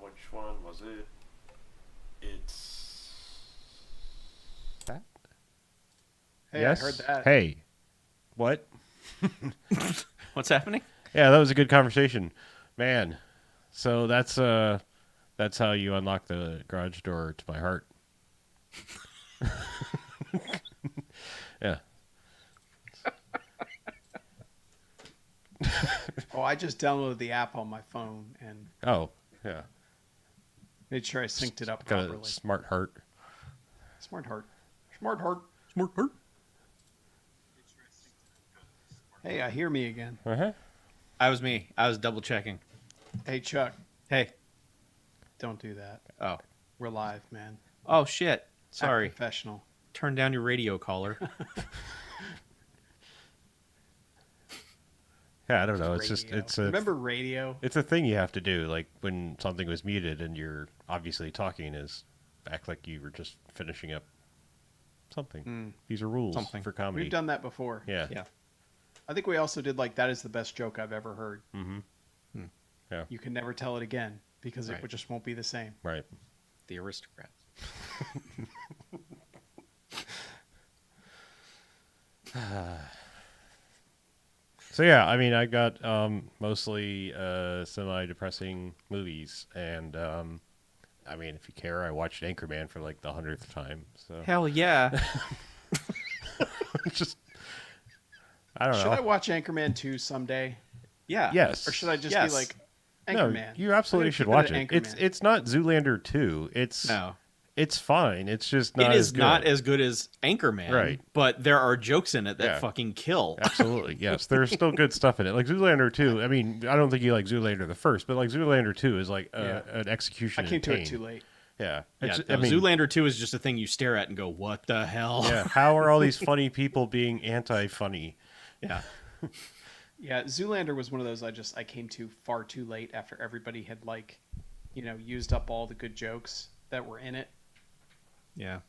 Which one was it? It's that. Hey, I heard Yes. that. Hey. What? What's happening? Yeah, that was a good conversation, man. So that's how you unlock the garage door to my heart. Yeah. Oh, I just downloaded the app on my phone and Oh, yeah. made sure I synced it up Got properly. a smart heart. Smart heart. Smart heart. Smart heart. Hey, I hear me again. Uh-huh. That was me. I was double checking. Hey, Chuck, Hey. don't do that. Oh. We're live, man. Oh shit. Act Sorry. professional. Turn down your radio caller. Yeah, I don't know. It's Radio. just Remember radio? it's a thing you have to do. Like when something was muted and you're obviously talking, is act like you were just finishing up something. These are rules Something. for comedy. We've done that before. Yeah. Yeah. I think we also did that is the best joke I've ever heard. Mm-hmm. Yeah. You can never tell it again because Right. it just won't be the same. Right. The aristocrats. So yeah, I mean, I got mostly semi-depressing movies, and I mean, if you care, I watched Anchorman for like the 100th time. So Hell yeah. it's just, I don't Should know. I watch Anchorman 2 someday? Yeah. Yes. Or should I just Yes. be like, No, Anchorman? you absolutely I'm should gonna watch keep it. at It's Anchorman. it's not Zoolander 2. No. It's fine. It's just not It is as good. not as good as Anchorman. Right. But there are jokes in it that Yeah. fucking kill. Absolutely, yes. There's still good stuff in it. Like Zoolander 2, I mean, I don't think you like Zoolander the first, but like Zoolander 2 is like Yeah. an execution I came in to pain. it too late. Yeah. Yeah, It's- no, I mean, Zoolander 2 is just a thing you stare at and go, what the hell? yeah. How are all these funny people being anti-funny? Yeah. Yeah, Zoolander was one of those I came to far too late after everybody had used up all the good jokes that were in it, Yeah.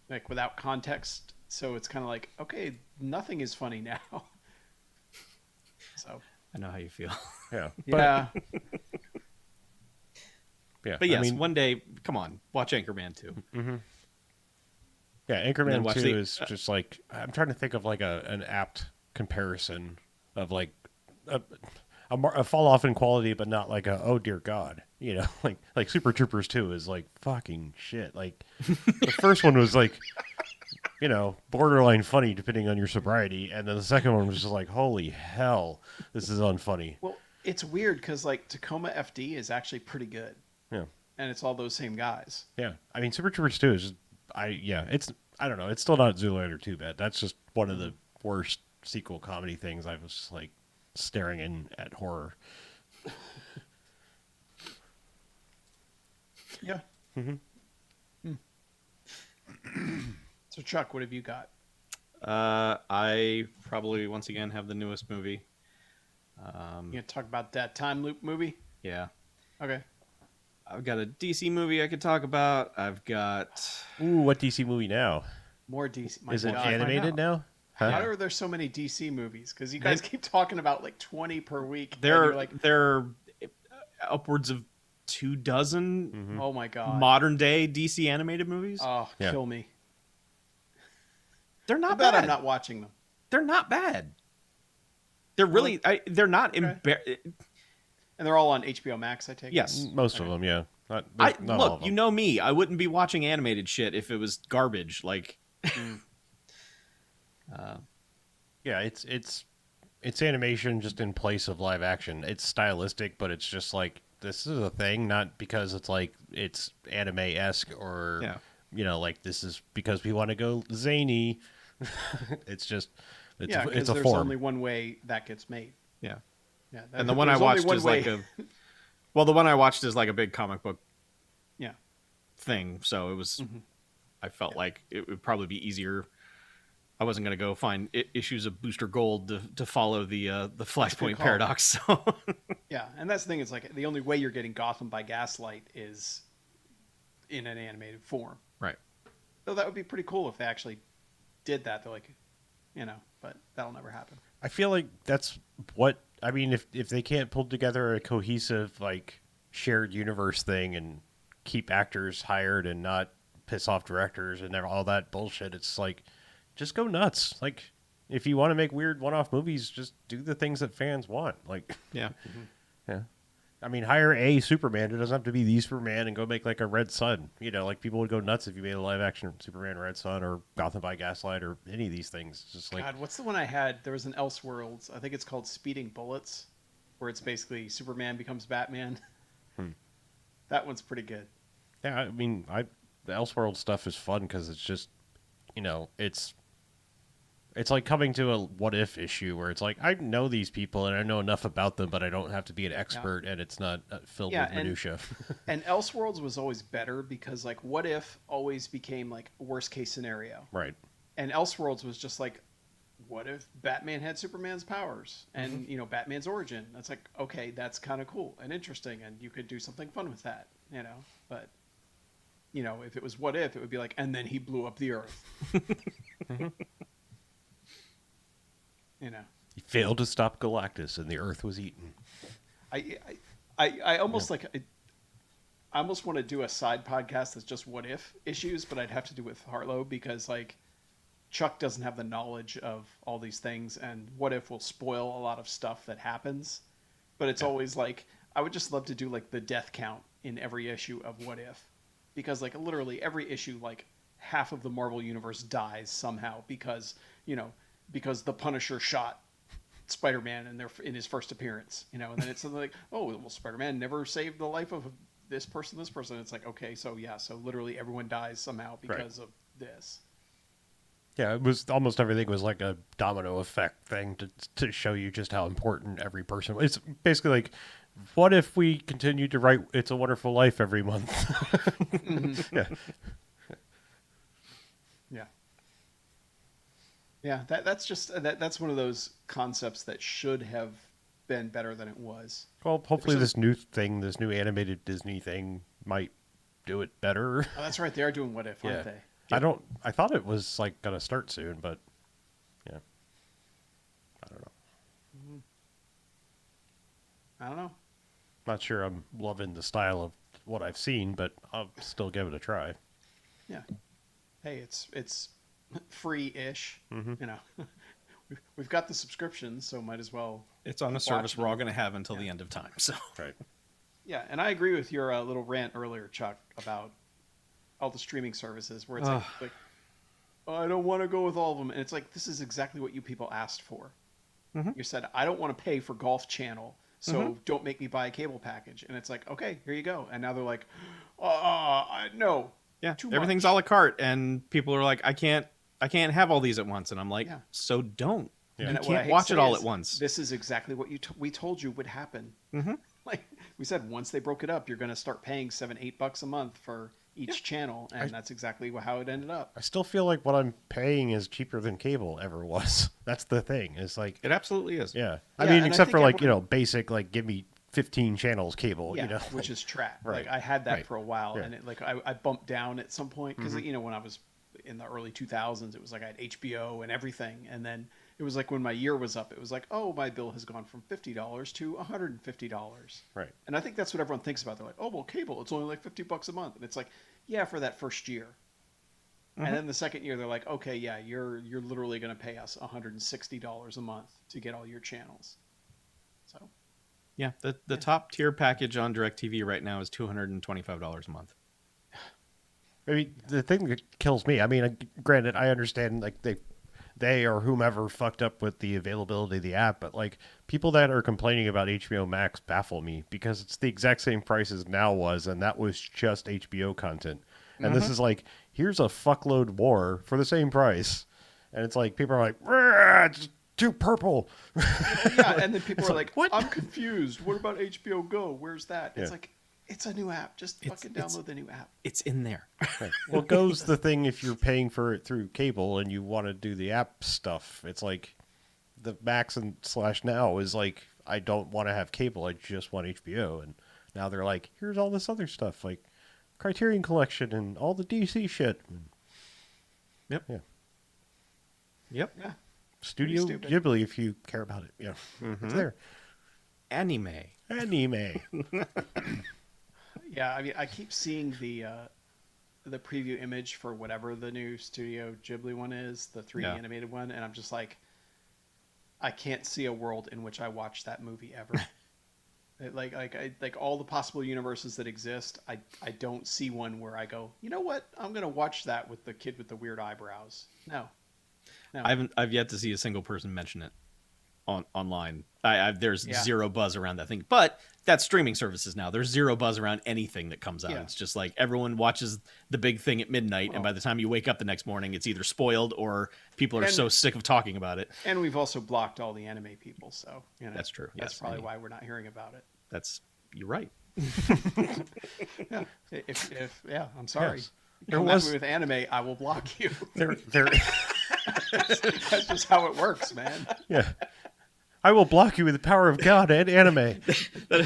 like without context. So it's kind of like, okay, nothing is funny now. So I know how you feel. Yeah. yeah, Yeah. But yes, I mean, one day, come on, watch Anchorman 2. yeah, then Anchorman watch 2 the- is just like, I'm trying to think of like an apt comparison of like a fall off in quality, but not like oh dear God, like Super Troopers 2 is like fucking shit. Like the first one was like, borderline funny depending on your sobriety, and then the second one was just like, holy hell, this is unfunny. well, it's weird because Tacoma FD is actually pretty good, Yeah, and it's all those same guys. yeah. I mean, Super Troopers 2 is just, it's I don't know, it's still not Zoolander 2 bad. That's just one of the worst sequel comedy things. I was just like staring in at horror. Yeah. So Chuck, what have you got? I probably, once again, have the newest movie. You gonna talk about that time loop movie? Yeah. Okay. I've got a DC movie I could talk about. I've got... Ooh, what DC movie now? More DC. My Is it God. animated now? Huh? How are there so many DC movies? Because you guys keep talking about like 20 per week. and There you're like, are upwards of 24 oh my God. modern day DC animated movies. Oh, Yeah. kill me. They're I not bet bad. I'm not watching them. They're not bad. They're really... they're not... Okay. And they're all on HBO Max, I take it? Yes. Most of them, yeah. Not all Look, of them. you know me. I wouldn't be watching animated shit if it was garbage. Like... Yeah, it's animation just in place of live action. It's stylistic, but it's just like this is a thing, not because it's like it's anime-esque or like this is because we want to go zany. It's just it's Yeah, it's because a there's form. only one way that gets made. Yeah. Yeah, And the one I there's only watched one is way. like a... Well, the one I watched is like a big comic book Yeah. thing. So it was... I felt like it would probably be easier. I wasn't going to go find issues of Booster Gold to follow the Flashpoint call. paradox. So Yeah, and that's the thing. It's like the only way you're getting Gotham by Gaslight is in an animated form. right. So that would be pretty cool if they actually did that. They're like, but that'll never happen. I feel like that's what I mean, if they can't pull together a cohesive like shared universe thing and keep actors hired and not piss off directors and all that bullshit, it's like just go nuts. Like if you want to make weird one-off movies, just do the things that fans want. Like Yeah. yeah. I mean, hire a Superman. It doesn't have to be the Superman and go make like a Red Sun. You know, like people would go nuts if you made a live action Superman Red Sun or Gotham by Gaslight or any of these things. It's just like God, what's the one I had? There was an Elseworlds. I think it's called Speeding Bullets, where it's basically Superman becomes Batman. That one's pretty good. yeah, I mean, the Elseworld stuff is fun because it's just, you know, it's like coming to a what if issue where it's like I know these people and I know enough about them, but I don't have to be an expert, and it's not filled with minutia. And Elseworlds was always better because like what if always became like a worst case scenario. Right. And Elseworlds was just like, what if Batman had Superman's powers and you know Batman's origin? That's like, okay, that's kind of cool and interesting, and you could do something fun with that, you know. But you know, if it was what if, it would be like, and then he blew up the Earth. You know, He failed to stop Galactus, and the Earth was eaten. I almost like I almost want to do a side podcast that's just what if issues, but I'd have to do with Harlow because like Chuck doesn't have the knowledge of all these things, and what if will spoil a lot of stuff that happens. But it's always like I would just love to do like the death count in every issue of what if, because like literally every issue like half of the Marvel universe dies somehow because you know because the Punisher shot Spider-Man in his first appearance, you know, and then it's something like, oh, well, Spider-Man never saved the life of this person. It's like, okay, so yeah, so literally everyone dies somehow because of this. Yeah, it was almost everything was like a domino effect thing to show you just how important every person was. It's basically like, what if we continued to write "It's a Wonderful Life" every month? Yeah. Yeah. Yeah, that's just that's one of those concepts that should have been better than it was. Well, hopefully this new animated Disney thing might do it better. Oh, that's right, they are doing what if, aren't they? I thought it was like gonna start soon, but yeah, I don't know. I don't know. Not sure I'm loving the style of what I've seen, but I'll still give it a try. Yeah. Hey, it's free-ish. You know, we've got the subscriptions, so might as well. It's on a service we're all going to have until the end of time. So Right. Yeah, and I agree with your little rant earlier, Chuck, about all the streaming services where it's like, oh, I don't want to go with all of them, and it's like this is exactly what you people asked for. You said I don't want to pay for Golf Channel, so don't make me buy a cable package, and it's like, okay, here you go, and now they're like, no, yeah, too everything's much. a la carte, and people are like, I can't have all these at once, and I'm like, Yeah. so don't. Yeah. You And what I can't hate watch to it say all is at once. This is exactly what we told you would happen. Like we said, once they broke it up, you're going to start paying $7-8 a month for each channel, and that's exactly how it ended up. I still feel like what I'm paying is cheaper than cable ever was. That's the thing. It's like, It absolutely is. yeah. Yeah, I mean, and I except for think like, everyone- basic, like give me 15 channels cable, Yeah, you know. which is trap. Right. Like I had that Right. for a while, Yeah. and it, like I bumped down at some point because you know when I was in the early 2000s, it was like I had HBO and everything, and then it was like when my year was up, it was like, oh, my bill has gone from $50 to $150. Right. And I think that's what everyone thinks about. They're like, oh, well, cable, it's only like $50 a month, and it's like, yeah, for that first year. And then the second year, they're like, okay, yeah, you're literally going to pay us $160 a month to get all your channels. So. Yeah, the top tier package on DirecTV right now is $225 a month. I mean, the thing that kills me, I mean, granted, I understand like they or whomever fucked up with the availability of the app, but like people that are complaining about HBO Max baffle me because it's the exact same price as Now was, and that was just HBO content. And this is like, here's a fuckload more for the same price. And it's like, people are like, it's too purple. Yeah, and then people are like, what? I'm confused. What about HBO Go? Where's that? It's Yeah. like, it's a new app. Just fucking download the new app. It's in there. Well, Go's the thing if you're paying for it through cable and you want to do the app stuff. It's like the Max and / Now is like, I don't want to have cable. I just want HBO. And now they're like, here's all this other stuff like Criterion Collection and all the DC shit. Yep. Yeah. Yep. Yeah. Studio stupid. Ghibli, if you care about it. Yeah. It's there. anime. Anime. Yeah, I mean, I keep seeing the preview image for whatever the new Studio Ghibli one is, the 3D animated one, and I'm just like, I can't see a world in which I watch that movie ever. Like all the possible universes that exist, I don't see one where I go, you know what? I'm gonna watch that with the kid with the weird eyebrows. No. I've yet to see a single person mention it online. There's zero buzz around that thing, but that's streaming services now. There's zero buzz around anything that comes out. Yeah. It's just like everyone watches the big thing at midnight, and by the time you wake up the next morning, it's either spoiled or people are so sick of talking about it. And we've also blocked all the anime people, so that's true. That's probably why we're not hearing about it. You're right. Yeah. If I'm sorry. Yes. Come at me with anime, I will block you. There. That's just how it works, man. Yeah. I will block you with the power of God and anime. That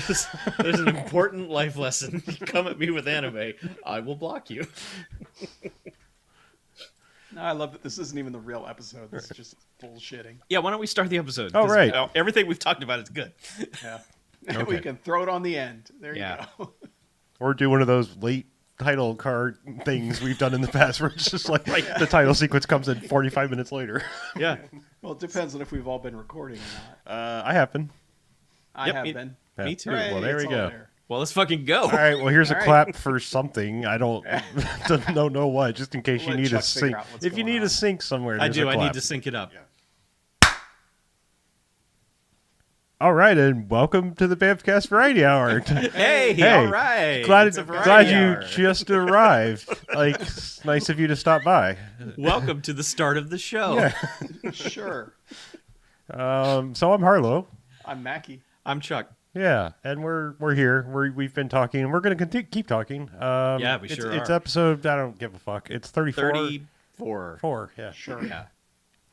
is an important life lesson. You come at me with anime, I will block you. No, I love that this isn't even the real episode. This is just bullshitting. Yeah, why don't we start the episode? Oh, right. Everything we've talked about is good. Yeah. Okay. We can throw it on the end. There you go. Or do one of those late title card things we've done in the past where it's just like the title sequence comes in 45 minutes later. Yeah. Well, it depends on if we've all been recording or not. I have been. I have been. Me too. Hooray, Well, there we it's go. all there. Well, let's fucking go. All right, well, here's a All right. clap for something. I don't know what, just in case We'll you let need a Chuck figure sync. out what's If you going need on. a sync somewhere, I there's do. a I need clap. to sync it up. Yeah. All right, and welcome to the BMFcast Variety Hour. Hey, all right. Glad, It's a variety glad hour. you just arrived. Like, it's nice of you to stop by. Welcome to the start of the show. Yeah. Sure. So I'm Harlow. I'm Mackie. I'm Chuck. Yeah, and we're here. We've been talking, and we're going to keep talking. Yeah, we sure It's are. episode, I don't give a fuck. It's 34. 34. 4, yeah. Sure. Yeah.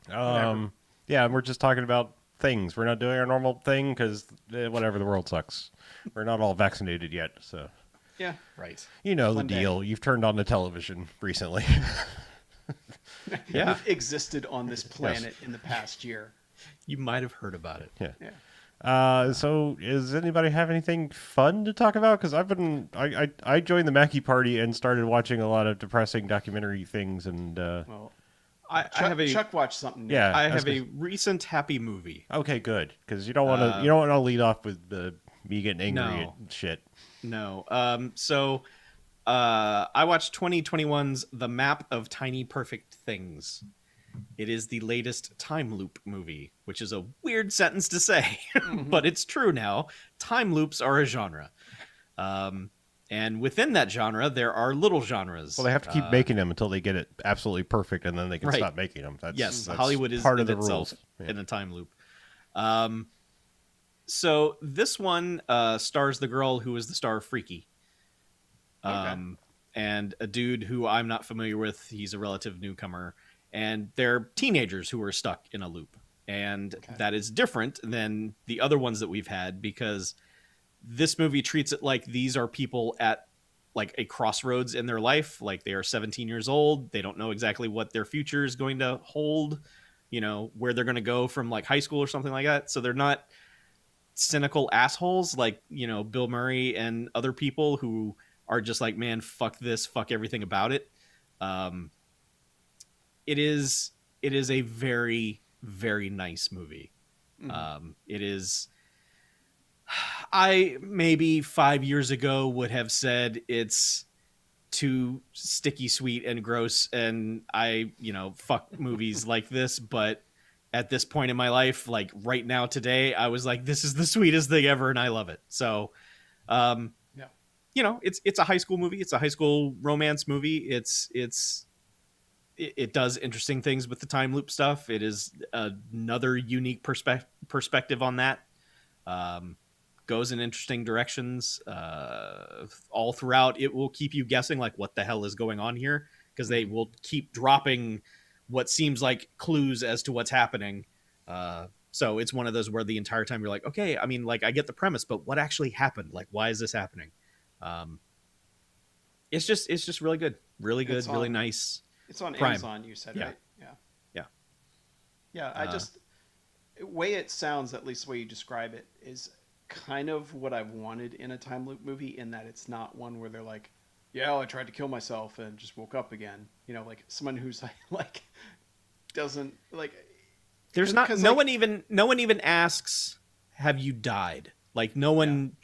Yeah, and we're just talking about things. We're not doing our normal thing because whatever, the world sucks. We're not all vaccinated yet, so Yeah. Right. you know One the day. deal. You've turned on the television recently. Yeah. We've existed on this planet in the past year. You might have heard about it. Yeah. Yeah. So does anybody have anything fun to talk about? Because I joined the Mackie party and started watching a lot of depressing documentary things, and Well, I have a Chuck watched something new. yeah, I was have a gonna- recent happy movie. okay, good, because you don't want to lead off with me getting angry No. at shit. No. I watched 2021's The Map of Tiny Perfect Things. It is the latest time loop movie, which is a weird sentence to say, but it's true now. Time loops are a genre. And within that genre, there are little genres. Well, they have to keep making them until they get it absolutely perfect, and then they can Right. stop making them. Yes, that's Hollywood is part in of the itself rules. Yeah. in a time loop. So this one stars the girl who is the star of Freaky. And a dude who I'm not familiar with. He's a relative newcomer. And they're teenagers who are stuck in a loop. And that is different than the other ones that we've had because this movie treats it like these are people at like a crossroads in their life. Like they are 17 years old. They don't know exactly what their future is going to hold, you know, where they're going to go from like high school or something like that. So they're not cynical assholes like, you know, Bill Murray and other people who are just like, man, fuck this, fuck everything about it. It is a very, very nice movie. It is. I maybe 5 years ago would have said it's too sticky sweet and gross, and I, you know, fuck movies like this. But at this point in my life, like right now, today, I was like, this is the sweetest thing ever, and I love it. So, you know, it's a high school movie. It's a high school romance movie. It does interesting things with the time loop stuff. It is another unique perspective on that. Goes in interesting directions. All throughout, it will keep you guessing, like, what the hell is going on here? Because they will keep dropping what seems like clues as to what's happening. So it's one of those where the entire time you're like, okay, I mean, like, I get the premise, but what actually happened? Like, why is this happening? It's just really good. Really good, really nice. It's on Prime. Amazon, you said, Yeah. right? Yeah. Yeah. Yeah, I just... The way it sounds, at least the way you describe it, is kind of what I wanted in a time loop movie, in that it's not one where they're like, yeah, well, I tried to kill myself and just woke up again. You know, like someone who's like doesn't like. There's not no one even asks, have you died? Like no one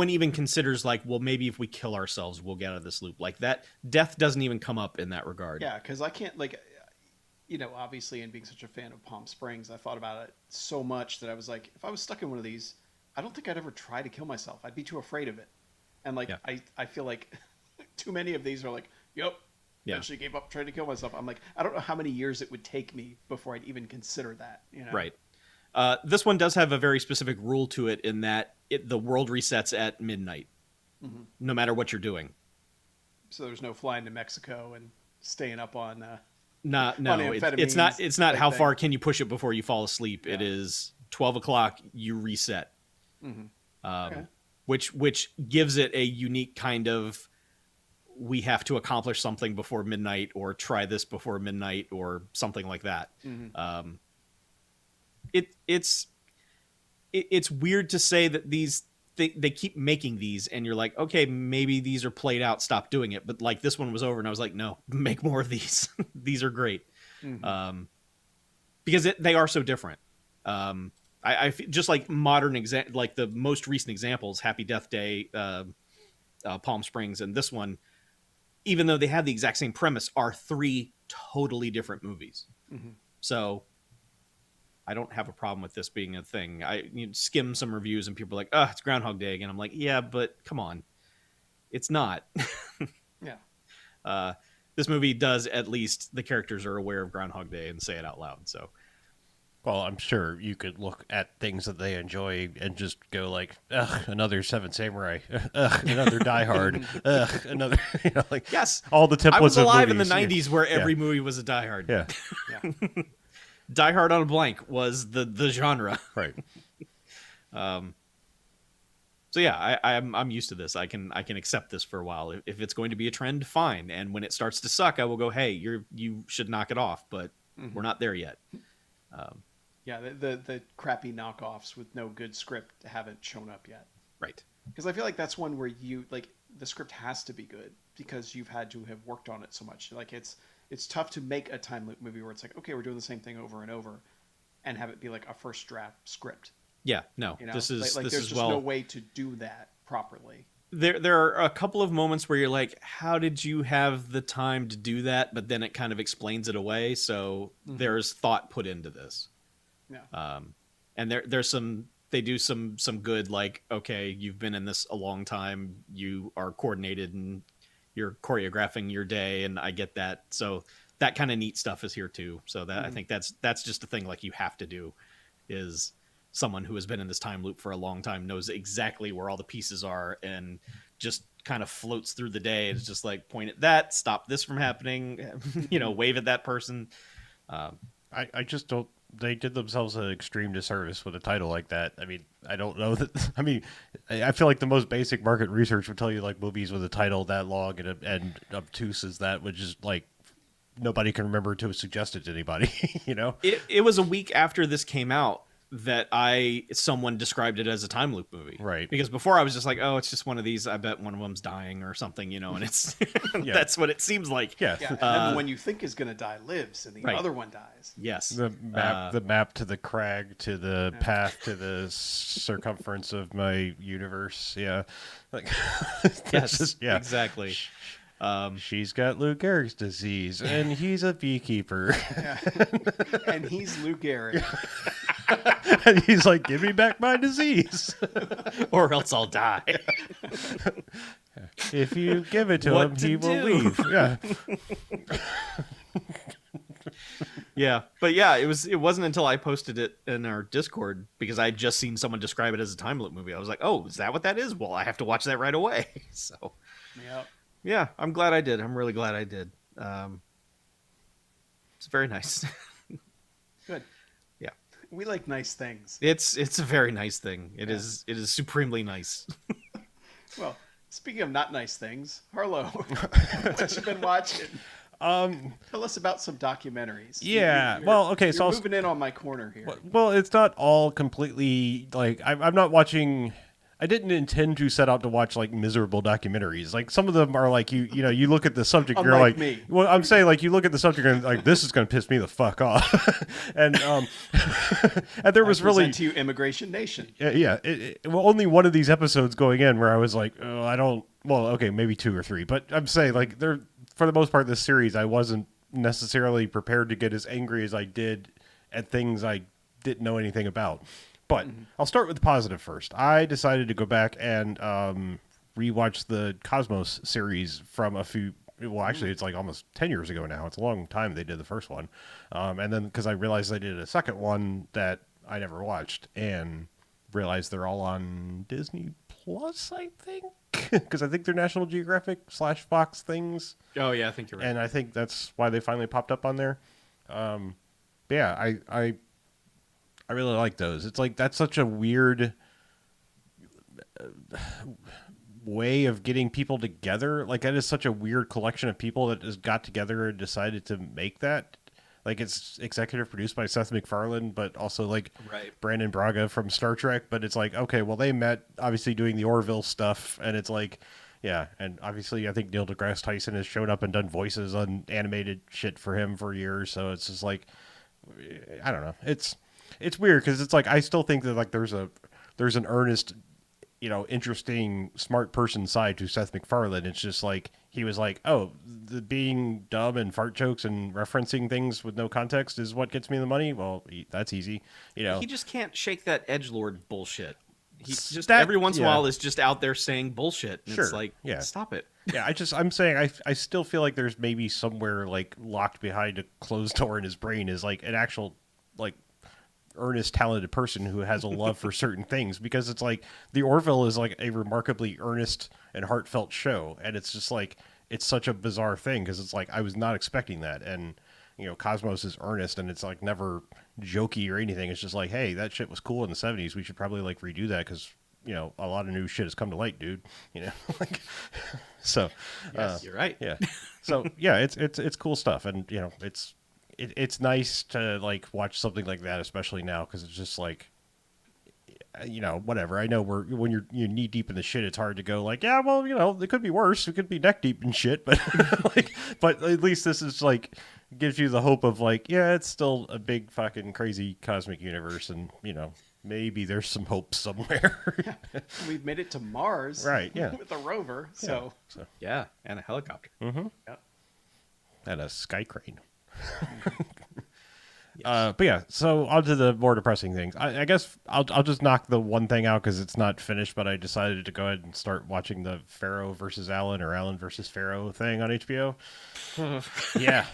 even considers like, well, maybe if we kill ourselves we'll get out of this loop. Like that death doesn't even come up in that regard. Yeah, because I can't like, you know, obviously, and being such a fan of Palm Springs, I thought about it so much that I was like, if I was stuck in one of these, I don't think I'd ever try to kill myself. I'd be too afraid of it. And like I feel like too many of these are like, yep, eventually gave up trying to kill myself. I'm like, I don't know how many years it would take me before I'd even consider that, you know? Right. This one does have a very specific rule to it in that the world resets at midnight, no matter what you're doing. So there's no flying to Mexico and staying up on no, it's not how far can you push it before you fall asleep. It is 12 o'clock, you reset. Which gives it a unique kind of, we have to accomplish something before midnight, or try this before midnight, or something like that. It's weird to say that they keep making these, and you're like, okay, maybe these are played out, stop doing it. But like this one was over, and I was like, no, make more of these. These are great, because they are so different. I just like modern like the most recent examples, Happy Death Day, Palm Springs, and this one, even though they have the exact same premise, are 3 totally different movies. So I don't have a problem with this being a thing. Skim some reviews and people are like, oh, it's Groundhog Day again. I'm like, yeah, but come on. It's not. This movie does, at least the characters are aware of Groundhog Day and say it out loud. So, well, I'm sure you could look at things that they enjoy and just go like, ugh, another Seven Samurai, ugh, another Die Hard, ugh, another, you know, like, yes, all the templates I was alive of movies. In the 90s where every movie was a Die Hard. Yeah. Die Hard on a blank was the genre. Right. So yeah, I'm used to this. I can accept this for a while. If it's going to be a trend, fine. And when it starts to suck, I will go, hey, you should knock it off. But we're not there yet. Yeah, the crappy knockoffs with no good script haven't shown up yet. Right. Because I feel like that's one where you like the script has to be good because you've had to have worked on it so much. Like it's tough to make a time loop movie where it's like, okay, we're doing the same thing over and over, and have it be like a first draft script. Yeah, no, you know? this is like this there's is just well. no way to do that properly. There are a couple of moments where you're like, how did you have the time to do that? But then it kind of explains it away. So there's thought put into this. Yeah. And they do some good, like, okay, you've been in this a long time. You are coordinated and you're choreographing your day. And I get that. So that kind of neat stuff is here too. So that I think that's just a thing like you have to do, is someone who has been in this time loop for a long time knows exactly where all the pieces are and just kind of floats through the day. It's just like, point at that, stop this from happening, wave at that person. I just don't. They did themselves an extreme disservice with a title like that. I mean, I don't know that. I mean, I feel like the most basic market research would tell you like movies with a title that long and obtuse as that would just like nobody can remember to have suggested to anybody. It was a week after this came out that someone described it as a time loop movie, right? Because before I was just like, oh, it's just one of these. I bet one of them's dying or something, and it's that's what it seems like. Yeah. And then the one you think is going to die lives, and the other one dies. Yes. The map to the crag, to the path to the circumference of my universe. Yeah. Like. Yes. Just, yeah. Exactly. She's got Lou Gehrig's disease, and he's a beekeeper. Yeah. And he's Lou Gehrig. And he's like, give me back my disease. Or else I'll die. If you give it to him, he will leave. Yeah. Yeah. But yeah, it wasn't until I posted it in our Discord, because I had just seen someone describe it as a time loop movie. I was like, oh, is that what that is? Well, I have to watch that right away. So yeah, I'm glad I did. I'm really glad I did. It's very nice. Good. Yeah. We like nice things. It's a very nice thing. It is supremely nice. Well, speaking of not nice things, Harlow, what you been watching? Tell us about some documentaries. Yeah. Well, okay. So you're moving in on my corner here. well, it's not all completely like I'm not watching. I didn't intend to set out to watch like miserable documentaries. Like some of them are like you know you look at the subject, you're Unlike like, me. well, I'm saying like you look at the subject and like this is going to piss me the fuck off, and and there was I really present to you Immigration Nation. yeah. Well, only one of these episodes going in where I was like, oh, I don't. Well, okay, maybe 2 or 3, but I'm saying like they're for the most part this series I wasn't necessarily prepared to get as angry as I did at things I didn't know anything about. But I'll start with the positive first. I decided to go back and rewatch the Cosmos series from a few. Well, actually, it's like almost 10 years ago now. It's a long time they did the first one. And then because I realized they did a second one that I never watched and realized they're all on Disney Plus, I think. Because I think they're National Geographic / Fox things. Oh yeah, I think you're right. And I think that's why they finally popped up on there. Yeah, I really like those. It's like that's such a weird way of getting people together. Like that is such a weird collection of people that just got together and decided to make that. Like it's executive produced by Seth MacFarlane, but also like Brandon Braga from Star Trek. But it's like, okay, well they met obviously doing the Orville stuff, and it's like, yeah, and obviously I think Neil deGrasse Tyson has shown up and done voices on animated shit for him for years. So it's just like, I don't know. It's weird because it's like I still think that like there's an earnest, you know, interesting, smart person side to Seth MacFarlane. It's just like he was like, oh, the being dumb and fart jokes and referencing things with no context is what gets me the money. Well, that's easy, you know. He just can't shake that edgelord bullshit. He just That- every once in a yeah. while is just out there saying bullshit. And Sure, it's like, yeah. stop it. Yeah, I'm saying I still feel like there's maybe somewhere like locked behind a closed door in his brain is like an actual like earnest, talented person who has a love for certain things, because it's like the Orville is like a remarkably earnest and heartfelt show, and it's just like it's such a bizarre thing because it's like I was not expecting that, and you know Cosmos is earnest and it's like never jokey or anything. It's just like, hey, that shit was cool in the 70s. We should probably like redo that because you know a lot of new shit has come to light, dude. You know, like so. Yes, you're right. Yeah. So yeah, it's cool stuff, and you know it's nice to like watch something like that, especially now because it's just like, you know, whatever. I know when you're knee deep in the shit, it's hard to go like, yeah, well, you know, it could be worse. It could be neck deep in shit, but like, but at least this is like gives you the hope of like, yeah, it's still a big fucking crazy cosmic universe, and you know, maybe there's some hope somewhere. We've made it to Mars, Right, yeah. with a rover. So Yeah, and a helicopter. and a sky crane. Yes. But yeah, so on to the more depressing things. I guess I'll just knock the one thing out because it's not finished, but I decided to go ahead and start watching the Pharaoh versus Alan or Alan versus Pharaoh thing on HBO. Yeah.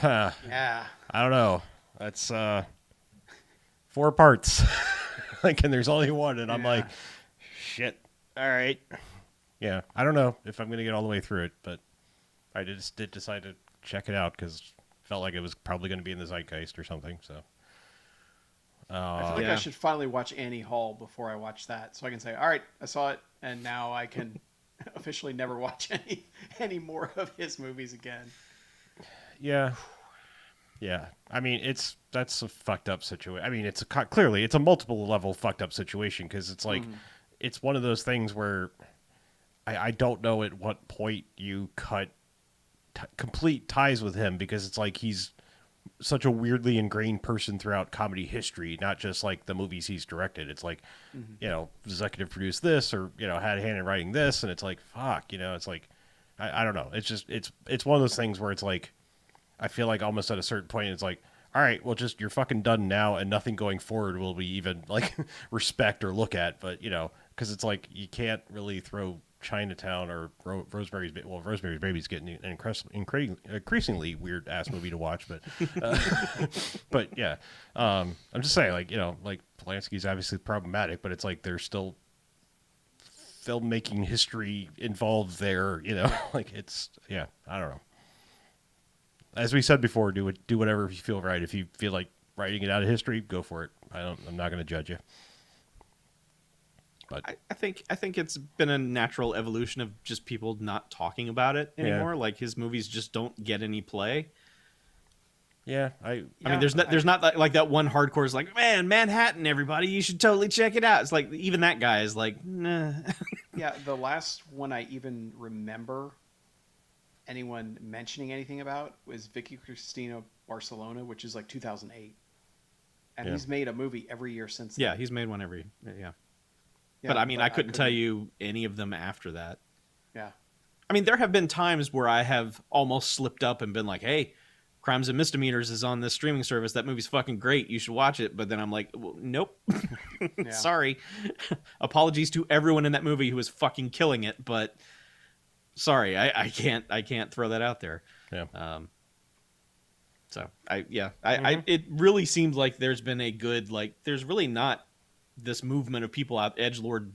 yeah, I don't know. That's 4 parts. Like, and there's only one, and I'm Yeah. like, shit. All right. Yeah, I don't know if I'm gonna get all the way through it, but I did decide to check it out because felt like it was probably going to be in the zeitgeist or something. So, I feel like Yeah. I should finally watch Annie Hall before I watch that, so I can say, all right, I saw it, and now I can officially never watch any more of his movies again. yeah, yeah. I mean, that's a fucked up situation. I mean, clearly it's a multiple level fucked up situation because it's like it's one of those things where I don't know at what point you cut complete ties with him, because it's like he's such a weirdly ingrained person throughout comedy history, not just like the movies he's directed. It's like, you know, executive produced this, or, you know, had a hand in writing this, and it's like, fuck, you know, it's like, I don't know. It's just, it's one of those things where it's like, I feel like almost at a certain point, it's like, all right, well, just you're fucking done now, and nothing going forward will be even like respect or look at. But, you know, because it's like, you can't really throw Chinatown or Rosemary's Baby's getting an increasingly weird ass movie to watch, but yeah, I'm just saying, like, you know, like Polanski's obviously problematic, but it's like there's still filmmaking history involved there, you know. Like it's, yeah, I don't know. As we said before, do whatever you feel right. If you feel like writing it out of history, go for it. I'm not going to judge you. But I think it's been a natural evolution of just people not talking about it anymore. Like his movies just don't get any play. yeah, I mean, there's not like that one hardcore is like, man, Manhattan, everybody, you should totally check it out. It's like even that guy is like, nah. Yeah, the last one I even remember anyone mentioning anything about was Vicky Cristina Barcelona, which is like 2008, and he's made a movie every year since then. Yeah, he's made one every but I mean, I couldn't tell you any of them after that. Yeah, I mean, there have been times where I have almost slipped up and been like, hey, Crimes and Misdemeanors is on this streaming service. That movie's fucking great. You should watch it. But then I'm like, well, nope. Sorry. Apologies to everyone in that movie who was fucking killing it, but sorry, I can't throw that out there. yeah. So it really seems like there's been a good, like, there's really not this movement of people out, edgelord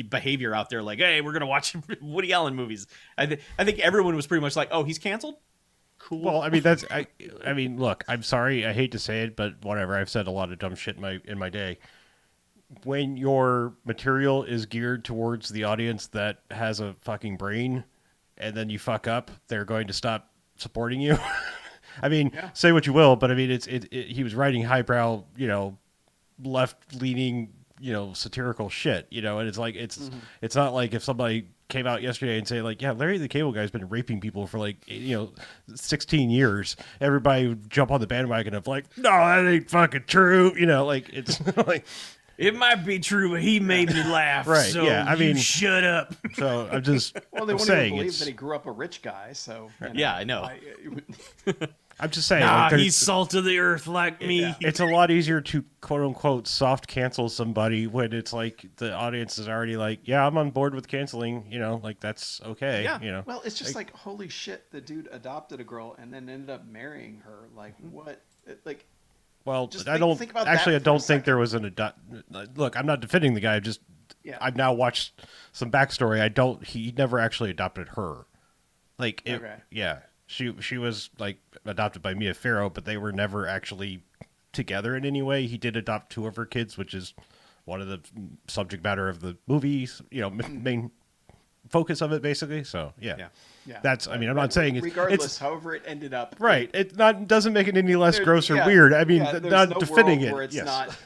behavior out there, like, hey, we're gonna watch Woody Allen movies. I think everyone was pretty much like, oh, he's canceled. Cool. Well, I mean I mean, look, I'm sorry, I hate to say it, but whatever. I've said a lot of dumb shit in my day. When your material is geared towards the audience that has a fucking brain, and then you fuck up, they're going to stop supporting you. I mean, say what you will, but I mean, he was writing highbrow, left-leaning, satirical shit, and it's like it's not like if somebody came out yesterday and say like, yeah, Larry the Cable Guy's been raping people for like 16 years. Everybody would jump on the bandwagon of like, no, that ain't fucking true. Like it's like. It might be true, but he made me laugh. Right? So yeah. I mean, shut up. So I'm just well, they won't even believe that he grew up a rich guy. So yeah, I know. I'm just saying. Nah, he's salt of the earth like me. Yeah. It's a lot easier to quote unquote soft cancel somebody when it's like the audience is already like, yeah, I'm on board with canceling. Like that's okay. Yeah. Well, it's just like holy shit, the dude adopted a girl and then ended up marrying her. Like what? Like. Well, I don't think there was an look. I'm not defending the guy. I've now watched some backstory. He never actually adopted her. Like, she was like adopted by Mia Farrow, but they were never actually together in any way. He did adopt two of her kids, which is one of the subject matter of the movies. Main focus of it, basically. So yeah. That's. I mean, I'm not saying regardless. However, it ended up right. It doesn't make it any less gross or weird. I mean, not no defending it. Where it's not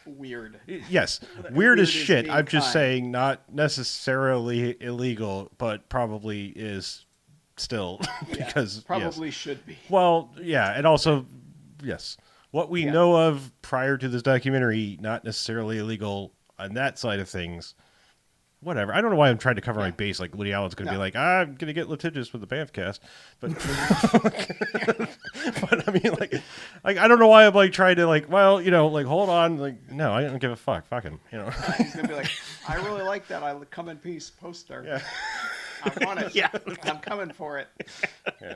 weird. Yes, weird as shit. I'm just saying, not necessarily illegal, but probably is still because probably should be. Well, yeah, and also yes, what we know of prior to this documentary, not necessarily illegal on that side of things. Whatever. I don't know why I'm trying to cover my base. Like Woody Allen's going to be like, I'm going to get litigious with the BMFcast, but but I mean, like I don't know why I'm like trying to like, well, like hold on, like no, I don't give a fuck. Fuck him, He's going to be like, I really like that. I come in peace poster. Yeah, I want it. Yeah, I'm coming for it. Yeah.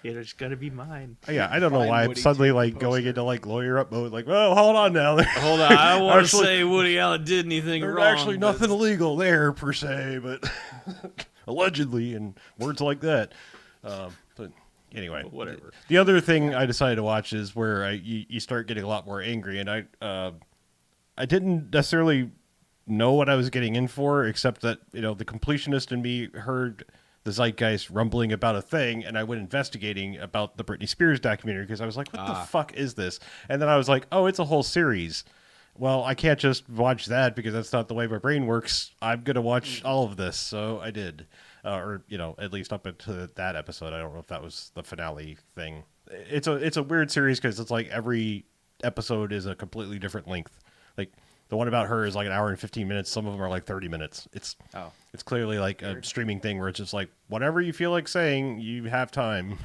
It's gonna be mine. Yeah, I don't know why I'm suddenly like going into like lawyer up mode. Like, well, hold on now. Hold on, I don't want to say Woody Allen did anything wrong. There's actually nothing illegal there per se, but allegedly and words like that. But anyway, whatever. The other thing I decided to watch is where you start getting a lot more angry, and I didn't necessarily know what I was getting in for, except that the completionist in me heard the zeitgeist rumbling about a thing, and I went investigating about the Britney Spears documentary because I was like, what the fuck is this? And then I was like, oh, it's a whole series. Well, I can't just watch that because that's not the way my brain works. I'm going to watch all of this. So I did. Or, at least up into that episode. I don't know if that was the finale thing. It's a weird series because it's like every episode is a completely different length. Like, the one about her is like an hour and 15 minutes. Some of them are like 30 minutes. It's clearly like a streaming thing where it's just like whatever you feel like saying, you have time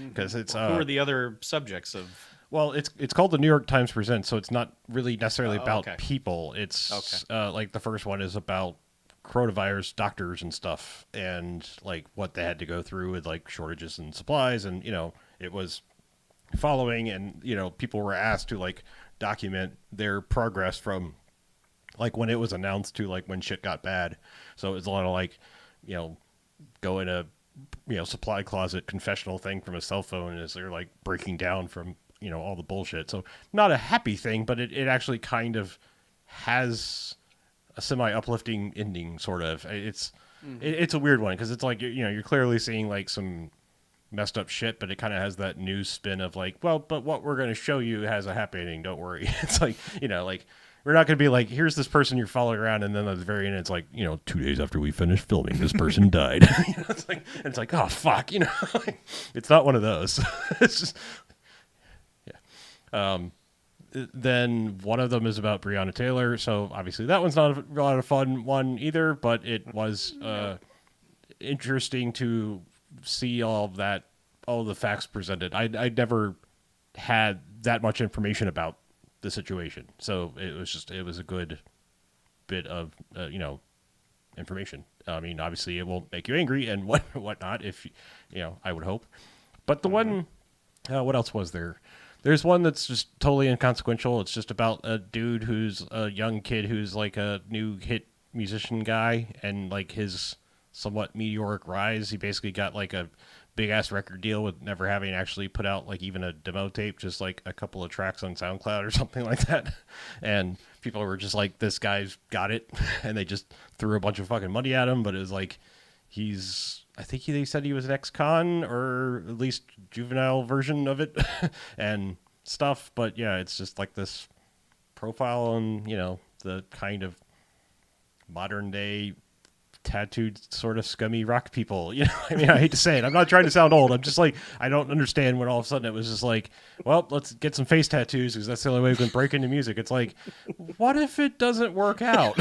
because it's. Who are the other subjects of? Well, it's called the New York Times Presents, so it's not really necessarily about people. It's like the first one is about coronavirus doctors and stuff, and like what they had to go through with like shortages and supplies, and it was following, and people were asked to like document their progress from like when it was announced to like when shit got bad. So it was a lot of like, go in a, supply closet confessional thing from a cell phone as they're like breaking down from, all the bullshit. So not a happy thing, but it actually kind of has a semi uplifting ending, sort of. It's a weird one because it's like you're clearly seeing like some messed up shit, but it kind of has that news spin of like, well, but what we're going to show you has a happy ending. Don't worry. It's like like we're not going to be like, here's this person you're following around, and then at the very end, it's like 2 days after we finished filming, this person died. It's like, oh fuck, like, it's not one of those. It's just then one of them is about Breonna Taylor, so obviously that one's not a lot of fun one either, but it was interesting to see all the facts presented. I never had that much information about the situation, so it was a good bit of information. I mean, obviously it won't make you angry and whatnot, if I would hope. But the one, what else was there? There's one that's just totally inconsequential. It's just about a dude who's a young kid who's like a new hit musician guy, and like his somewhat meteoric rise. He basically got like a big ass record deal with never having actually put out like even a demo tape, just like a couple of tracks on SoundCloud or something like that. And people were just like, this guy's got it. And they just threw a bunch of fucking money at him. But it was like, I think they said he was an ex-con or at least juvenile version of it and stuff. But yeah, it's just like this profile on, the kind of modern day tattooed sort of scummy rock people. I mean, I hate to say it. I'm not trying to sound old. I'm just like, I don't understand when all of a sudden it was just like, well, let's get some face tattoos because that's the only way we can break into music. It's like, what if it doesn't work out?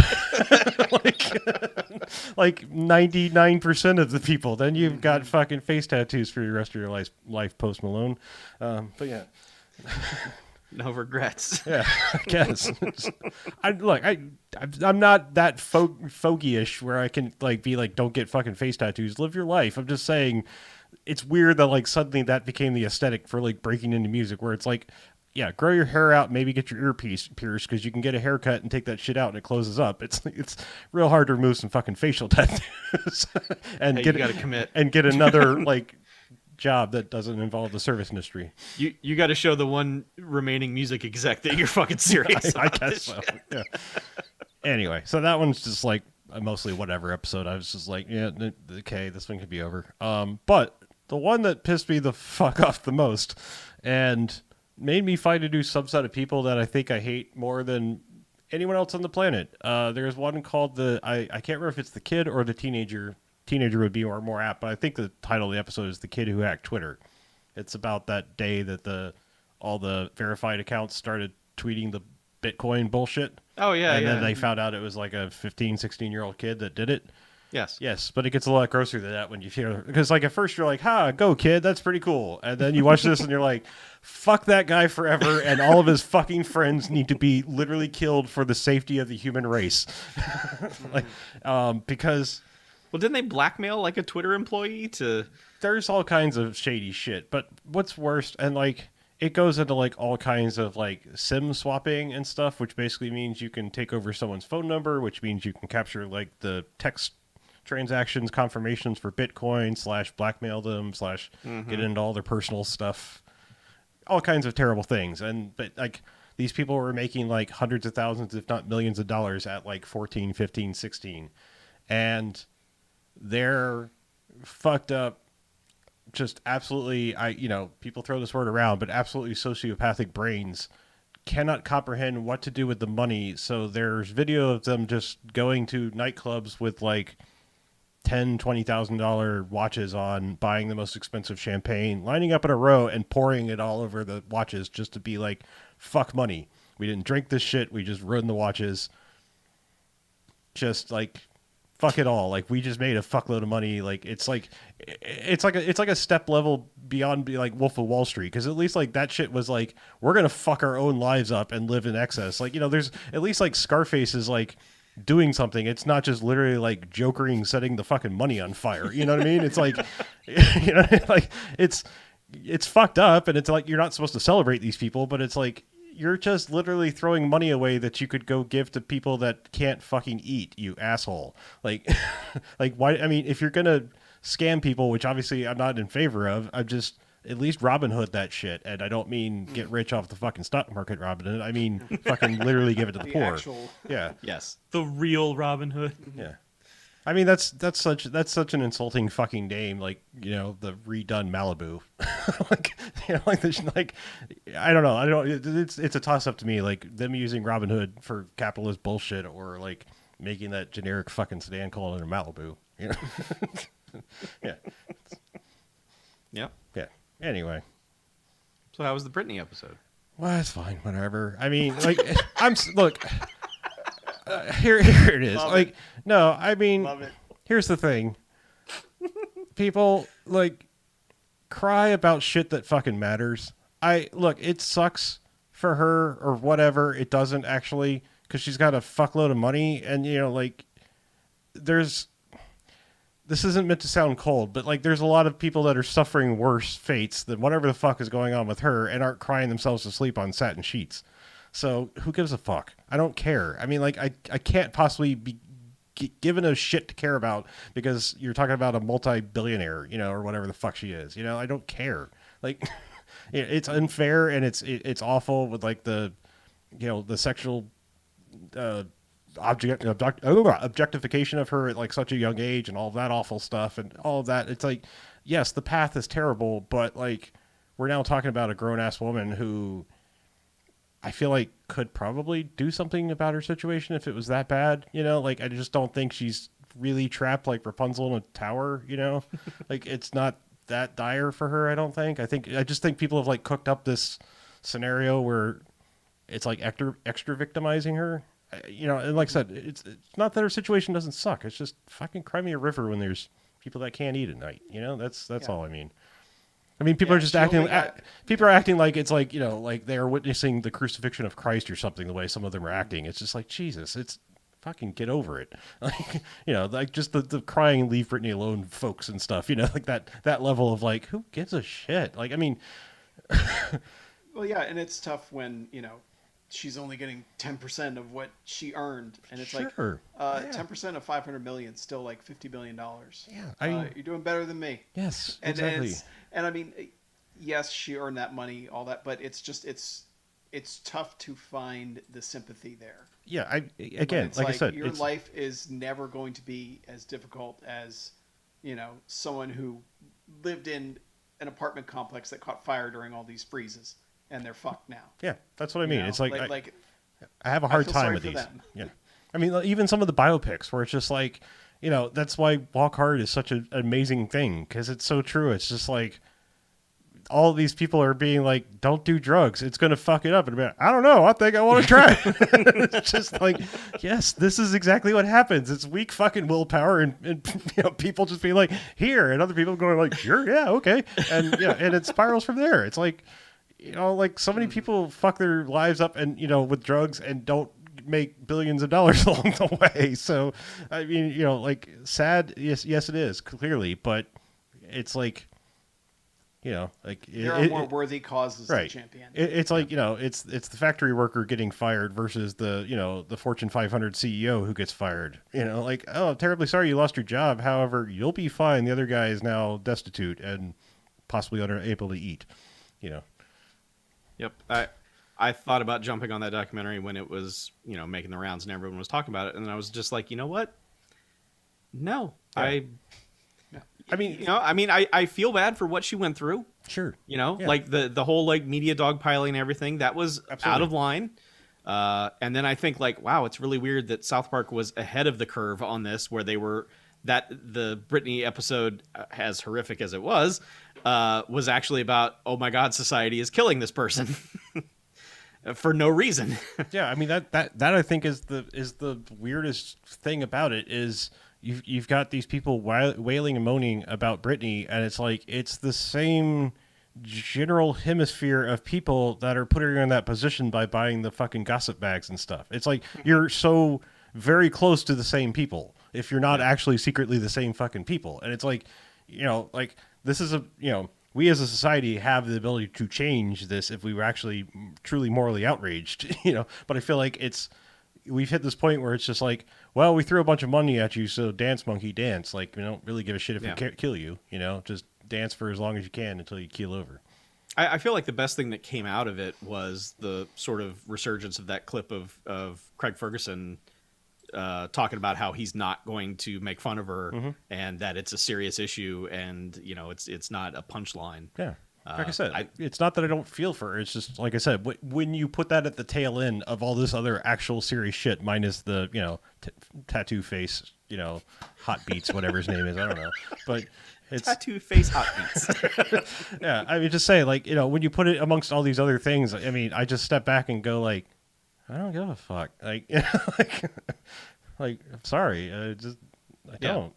like 99% of the people, then you've got fucking face tattoos for the rest of your life, Post Malone. But yeah. No regrets. Yeah, I guess. I'm not that fogey-ish where I can like be like, don't get fucking face tattoos. Live your life. I'm just saying, it's weird that like suddenly that became the aesthetic for like breaking into music. Where it's like, yeah, grow your hair out, maybe get your earpiece pierced because you can get a haircut and take that shit out and it closes up. It's real hard to remove some fucking facial tattoos and you gotta commit and get another like job that doesn't involve the service industry. You got to show the one remaining music exec that you're fucking serious. I guess so. Yeah. Anyway, so that one's just like a mostly whatever episode. I was just like, yeah, okay, this one could be over. But the one that pissed me the fuck off the most and made me fight a new subset of people that I think I hate more than anyone else on the planet. There's one called I can't remember if it's the kid or the teenager. Teenager would be more apt, but I think the title of the episode is "The Kid Who Hacked Twitter." It's about that day that all the verified accounts started tweeting the Bitcoin bullshit. Oh yeah, and yeah. then they found out it was like a 15, 16-year-old kid that did it. Yes, but it gets a lot grosser than that when you hear, because like at first you're like, "Ha, go kid, that's pretty cool," and then you watch this and you're like, "Fuck that guy forever," and all of his fucking friends need to be literally killed for the safety of the human race, because. Well, didn't they blackmail like a Twitter employee to? There's all kinds of shady shit, but what's worse, and like it goes into like all kinds of like SIM swapping and stuff, which basically means you can take over someone's phone number, which means you can capture like the text transactions confirmations for Bitcoin / blackmail them / get into all their personal stuff, all kinds of terrible things. But like these people were making like hundreds of thousands, if not millions of dollars at like 14, 15, 16, and they're fucked up, just absolutely, people throw this word around, but absolutely sociopathic brains cannot comprehend what to do with the money. So there's video of them just going to nightclubs with like $10,000-$20,000 watches on, buying the most expensive champagne, lining up in a row and pouring it all over the watches just to be like, fuck money. We didn't drink this shit. We just ruined the watches. Just like, fuck it all. Like, we just made a fuckload of money. Like, it's like a step level beyond like Wolf of Wall Street. Cause at least like that shit was like, we're going to fuck our own lives up and live in excess. Like, there's at least like Scarface is like doing something. It's not just literally like jokering, setting the fucking money on fire. You know what I mean? It's like, like it's fucked up, and it's like, you're not supposed to celebrate these people, but it's like, you're just literally throwing money away that you could go give to people that can't fucking eat, you asshole. Like, like why? I mean, if you're going to scam people, which obviously I'm not in favor of, at least Robin Hood that shit. And I don't mean get rich off the fucking stock market Robin Hood. I mean fucking literally give it to the poor. Actual... Yeah. Yes. The real Robin Hood. Yeah. I mean that's such an insulting fucking name, like, you know, the redone Malibu. Like, you know, like I don't know. It's a toss up to me, like them using Robin Hood for capitalist bullshit or like making that generic fucking sedan calling it a Malibu, you know. Yeah. Yep. Yeah. Anyway. So how was the Britney episode? Well, it's fine, whatever. I mean, like look, here it is. Love like it. no, I mean, Love it. here's the thing. People like cry about shit that fucking matters. Look, it sucks for her or whatever. It doesn't actually, because she's got a fuckload of money, and you know, like, this isn't meant to sound cold, but like, there's a lot of people that are suffering worse fates than whatever the fuck is going on with her, and aren't crying themselves to sleep on satin sheets. So who gives a fuck? I don't care. I mean, like, I can't possibly be given a shit to care about because you're talking about a multi-billionaire, you know, or whatever the fuck she is. You know, I don't care. Like, it's unfair and it's awful with like the, you know, the sexual objectification of her at like such a young age and all that awful stuff and all of that. It's like, yes, the path is terrible, but like, we're now talking about a grown-ass woman who I feel like could probably do something about her situation if it was that bad, you know? Like, I just don't think she's really trapped like Rapunzel in a tower, you know? Like, it's not that dire for her, I don't think. I just think people have like cooked up this scenario where it's like extra victimizing her, you know? And like I said, it's not that her situation doesn't suck. It's just fucking cry me a river when there's people that can't eat at night, you know? That's all I mean. I mean, people are just acting. People are acting like it's like, you know, like they are witnessing the crucifixion of Christ or something. The way some of them are acting, it's just like, Jesus, it's fucking get over it. Like, you know, like just the crying, leave Britney alone, folks and stuff. You know, like that level of like, who gives a shit? Like, I mean, Well, yeah, and it's tough when, you know, she's only getting 10% of what she earned, and it's sure, like 10% of 500 million, still like $50 billion. Yeah, you're doing better than me. yes, And exactly. And I mean, yes, she earned that money, all that, but it's just it's tough to find the sympathy there. Yeah, again, It's like I said, your life is never going to be as difficult as, you know, someone who lived in an apartment complex that caught fire during all these freezes, and they're fucked now. yeah, that's what I mean. You know? It's like I have a I hard feel time sorry with for these. them. Yeah, I mean, even some of the biopics where it's just like, you know, that's why Walk Hard is such an amazing thing because it's so true. It's just like all these people are being like, don't do drugs. It's going to fuck it up. And I don't know. I think I want to try. It's just like, yes, this is exactly what happens. It's weak fucking willpower and you know, people just being like, here. And other people going like, sure, yeah, okay. And, yeah, and it spirals from there. It's like, you know, like so many people fuck their lives up and, you know, with drugs and don't make billions of dollars along the way. So, I mean, you know, like sad. Yes, it is clearly, but it's like, you know, like There are more worthy causes to champion. It's like, you know, it's the factory worker getting fired versus the, you know, the Fortune 500 CEO who gets fired. You know, like, oh, I'm terribly sorry you lost your job. However, you'll be fine. The other guy is now destitute and possibly unable to eat. You know. Yep. I thought about jumping on that documentary when it was, you know, making the rounds and everyone was talking about it, and I was just like, you know what? No, Yeah. I feel bad for what she went through. Sure. You know, Yeah. like the whole like media dogpiling and everything that was Absolutely. out of line. And then I think like, wow, it's really weird that South Park was ahead of the curve on this, where they were that the Britney episode, as horrific as it was actually about, oh my God, society is killing this person for no reason. Yeah, I mean that I think is the weirdest thing about it is you've got these people wailing and moaning about Britney, and it's like it's the same general hemisphere of people that are putting her in that position by buying the fucking gossip bags and stuff. It's like you're so very close to the same people if you're not actually secretly the same fucking people. And it's like, you know, like this is we as a society have the ability to change this if we were actually truly morally outraged, you know, but I feel like we've hit this point where it's just like, well, we threw a bunch of money at you, so dance monkey dance. Like, we don't really give a shit if we kill you, you know, just dance for as long as you can until you keel over. I feel like the best thing that came out of it was the sort of resurgence of that clip of Craig Ferguson talking about how he's not going to make fun of her and that it's a serious issue and it's not a punchline. Yeah. Like I said, it's not that I don't feel for her. It's just, like I said, when you put that at the tail end of all this other actual serious shit, minus the, tattoo face, hot beats, whatever his name is. I don't know. But it's tattoo face hot beats. Yeah. I mean, just say, like, when you put it amongst all these other things, I mean, I just step back and go, like, I don't give a fuck. Like, like, I'm sorry. I don't.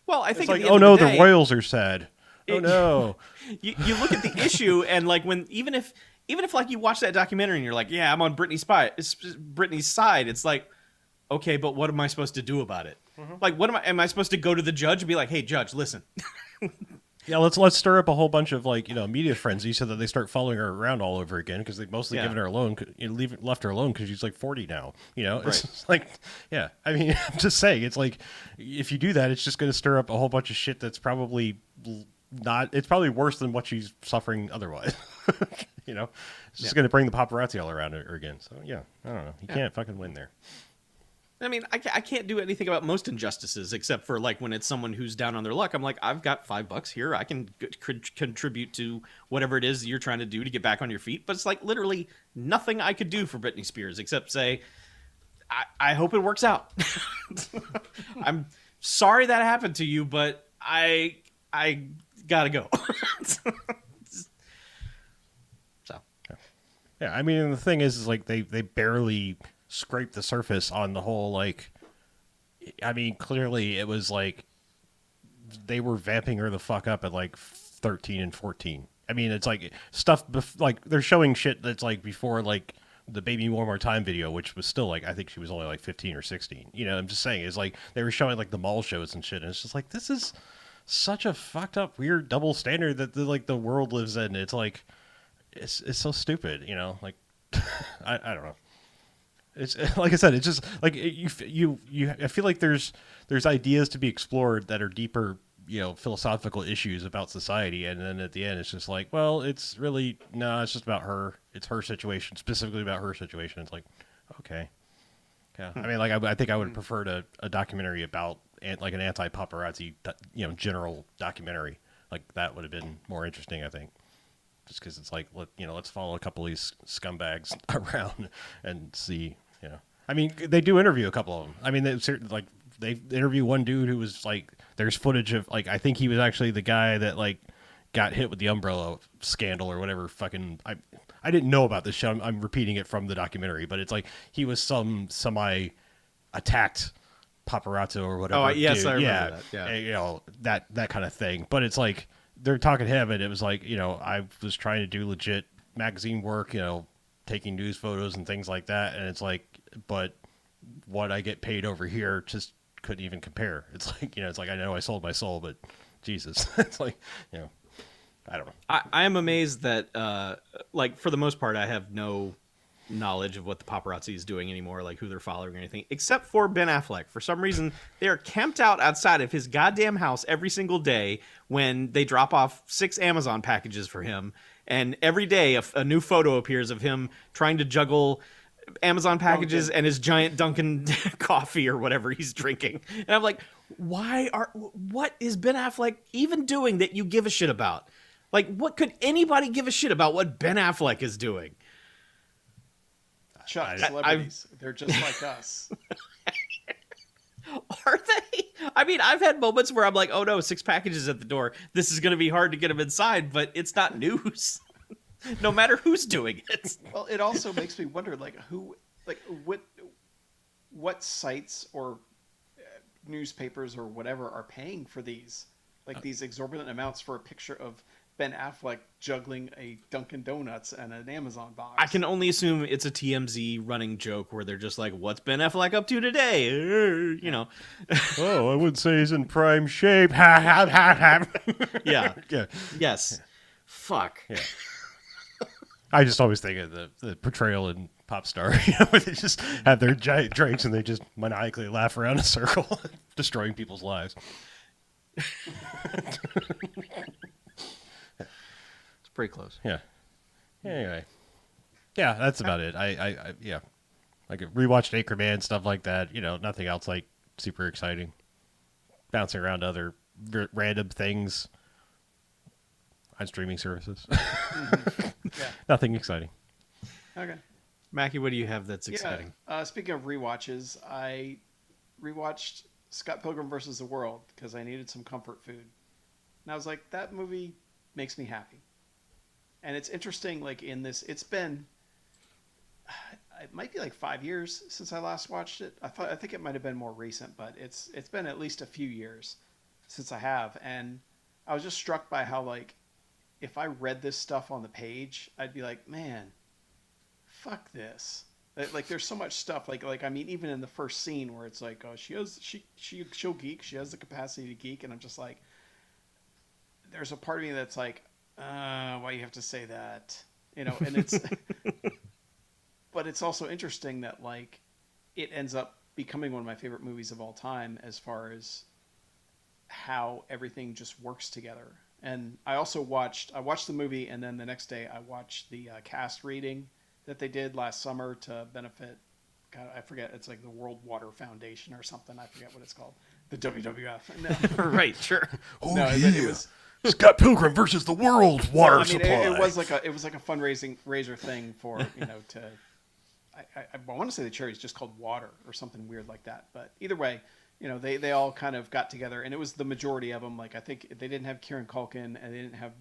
Well, I think it's like, at the end of the day, the Royals are sad. Oh no! You look at the issue and like when even if like you watch that documentary and you're like, yeah, I'm on Britney's side. It's like, okay, but what am I supposed to do about it? Like, what am I supposed to go to the judge and be like, hey, judge, listen? Yeah, let's stir up a whole bunch of like media frenzy so that they start following her around all over again because they've mostly given her alone, left her alone because she's like 40 now. It's just like, yeah. I mean, I'm just saying, it's like if you do that, it's just going to stir up a whole bunch of shit that's probably not. It's probably worse than what she's suffering otherwise. It's just going to bring the paparazzi all around her again. So yeah, I don't know. You can't fucking win there. I mean, I can't do anything about most injustices except for like when it's someone who's down on their luck. I'm like, I've got $5 here. I can contribute to whatever it is you're trying to do to get back on your feet. But it's like literally nothing I could do for Britney Spears except say, I hope it works out. I'm sorry that happened to you, but I gotta go. So, yeah. I mean, the thing is like they barely scrape the surface on the whole, like, I mean, clearly it was like they were vamping her the fuck up at like 13 and 14. I mean, it's like stuff like they're showing shit that's like before like the Baby One More Time video, which was still like, I think she was only like 15 or 16. I'm just saying, it's like they were showing like the mall shows and shit, and it's just like, this is such a fucked up weird double standard that the world lives in. It's like it's so stupid, like I don't know. It's like I said, it's just like you. I feel like there's ideas to be explored that are deeper, philosophical issues about society, and then at the end, it's just like, well, it's really it's just about her. It's her situation, specifically about her situation. It's like, okay, yeah. I mean, like I think I would have preferred a documentary about like an anti-paparazzi, general documentary. Like that would have been more interesting, I think. Just because it's like, let's follow a couple of these scumbags around and see. I mean, they do interview a couple of them. I mean, they interview one dude who was like, there's footage of like, I think he was actually the guy that like got hit with the umbrella scandal or whatever. Fucking, I didn't know about this show. I'm repeating it from the documentary, but it's like he was some semi attacked paparazzo or whatever. Oh yes, dude. I remember that. Yeah, that kind of thing. But it's like they're talking to him, and it was like, I was trying to do legit magazine work, taking news photos and things like that, and it's like, but what I get paid over here just couldn't even compare. It's like, it's like, I know I sold my soul, but Jesus, it's like, I don't know. I am amazed that, like, for the most part, I have no knowledge of what the paparazzi is doing anymore, like who they're following or anything, except for Ben Affleck. For some reason, they are camped out outside of his goddamn house every single day when they drop off 6 Amazon packages for him. And every day a new photo appears of him trying to juggle Amazon packages and his giant Dunkin' coffee or whatever he's drinking. And I'm like, what is Ben Affleck even doing that you give a shit about? Like, what could anybody give a shit about what Ben Affleck is doing? Chuck, celebrities. They're just like us. Are they? I mean, I've had moments where I'm like, oh no, 6 packages at the door. This is going to be hard to get them inside, but it's not news. No matter who's doing it. Well, it also makes me wonder, like, what sites or newspapers or whatever are paying for these, like these exorbitant amounts for a picture of Ben Affleck juggling a Dunkin' Donuts and an Amazon box. I can only assume it's a TMZ running joke where they're just like, what's Ben Affleck up to today? Oh, I would say he's in prime shape. Ha, ha, ha, ha. Yeah. Yeah. Yes. Fuck. Yeah. I just always think of the portrayal in Pop Star, where they just have their giant drinks and they just maniacally laugh around in a circle, destroying people's lives. It's pretty close. Yeah. Anyway. Yeah, that's about it. Yeah. Like rewatched Anchorman, stuff like that. Nothing else like super exciting. Bouncing around to other random things on streaming services. Yeah. Nothing exciting. Okay. Mackie, what do you have that's exciting? Speaking of rewatches, I rewatched Scott Pilgrim versus the World because I needed some comfort food. And I was like, that movie makes me happy. And it's interesting, like in this, it might be like 5 years since I last watched it. I think it might have been more recent, but it's been at least a few years since I have. And I was just struck by how, like, if I read this stuff on the page, I'd be like, man, fuck this. Like there's so much stuff like I mean, even in the first scene where it's like, oh, she'll geek, she has the capacity to geek, and I'm just like, there's a part of me that's like, why you have to say that, and it's but it's also interesting that like it ends up becoming one of my favorite movies of all time as far as how everything just works together. And I watched the movie, and then the next day I watched the cast reading that they did last summer to benefit, God, I forget, it's like the World Water Foundation or something. I forget what it's called. The WWF. No. Right, sure. Oh, No, yeah. it was Scott Pilgrim versus the World Water Supply. it was like a fundraiser thing for, to I want to say the charity's just called Water or something weird like that. But either way, they all kind of got together, and it was the majority of them. Like I think they didn't have Kieran Culkin and they didn't have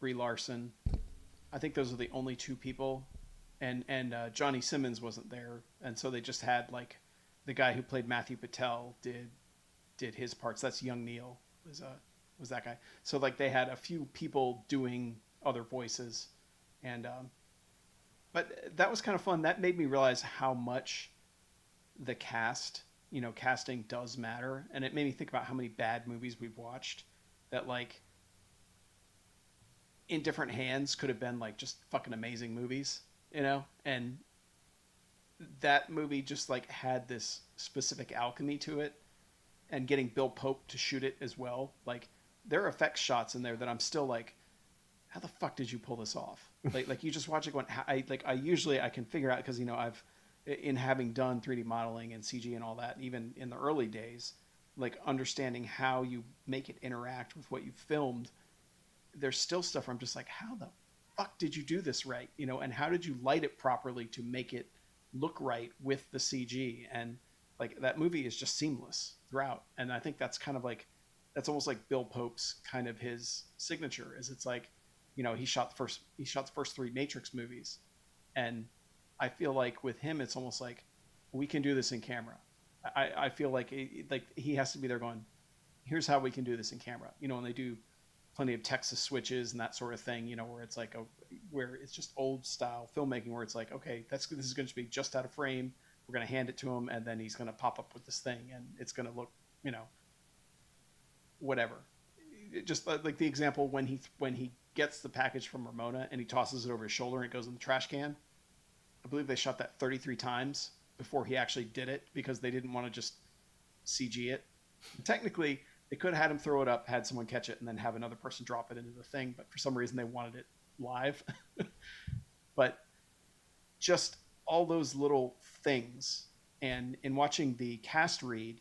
Brie Larson. I think those are the only two people. And Johnny Simmons wasn't there, and so they just had like the guy who played Matthew Patel did his parts. That's Young Neil was that guy. So like they had a few people doing other voices, and but that was kind of fun. That made me realize how much the casting does matter, and it made me think about how many bad movies we've watched that like in different hands could have been like just fucking amazing movies. And that movie just like had this specific alchemy to it, and getting Bill Pope to shoot it as well. Like there are effects shots in there that I'm still like, how the fuck did you pull this off? like you just watch it going, I usually I can figure out, because I've, in having done 3D modeling and CG and all that, even in the early days, like understanding how you make it interact with what you filmed, there's still stuff where I'm just like, how the fuck did you do this right? And how did you light it properly to make it look right with the CG? And like that movie is just seamless throughout. And I think that's kind of like, that's almost like Bill Pope's kind of his signature, is it's like, he shot the first three Matrix movies. And I feel like with him, it's almost like, we can do this in camera. I feel like he has to be there going, here's how we can do this in camera. And they do plenty of Texas switches and that sort of thing, where it's like where it's just old style filmmaking, where it's like, okay, this is going to be just out of frame. We're going to hand it to him, and then he's going to pop up with this thing, and it's going to look, whatever. Just like the example when he gets the package from Ramona and he tosses it over his shoulder and it goes in the trash can. I believe they shot that 33 times before he actually did it, because they didn't want to just CG it. And technically, they could have had him throw it up, had someone catch it, and then have another person drop it into the thing. But for some reason, they wanted it live. But just all those little things. And in watching the cast read,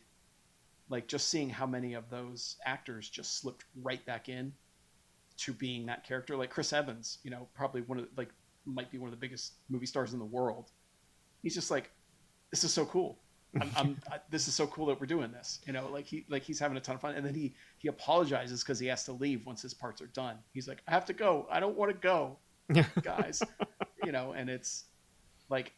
like just seeing how many of those actors just slipped right back in to being that character. Like Chris Evans, probably might be one of the biggest movie stars in the world. He's just like, this is so cool. This is so cool that we're doing this. He's having a ton of fun. And then he apologizes because he has to leave once his parts are done. He's like, I have to go. I don't want to go, guys. And it's like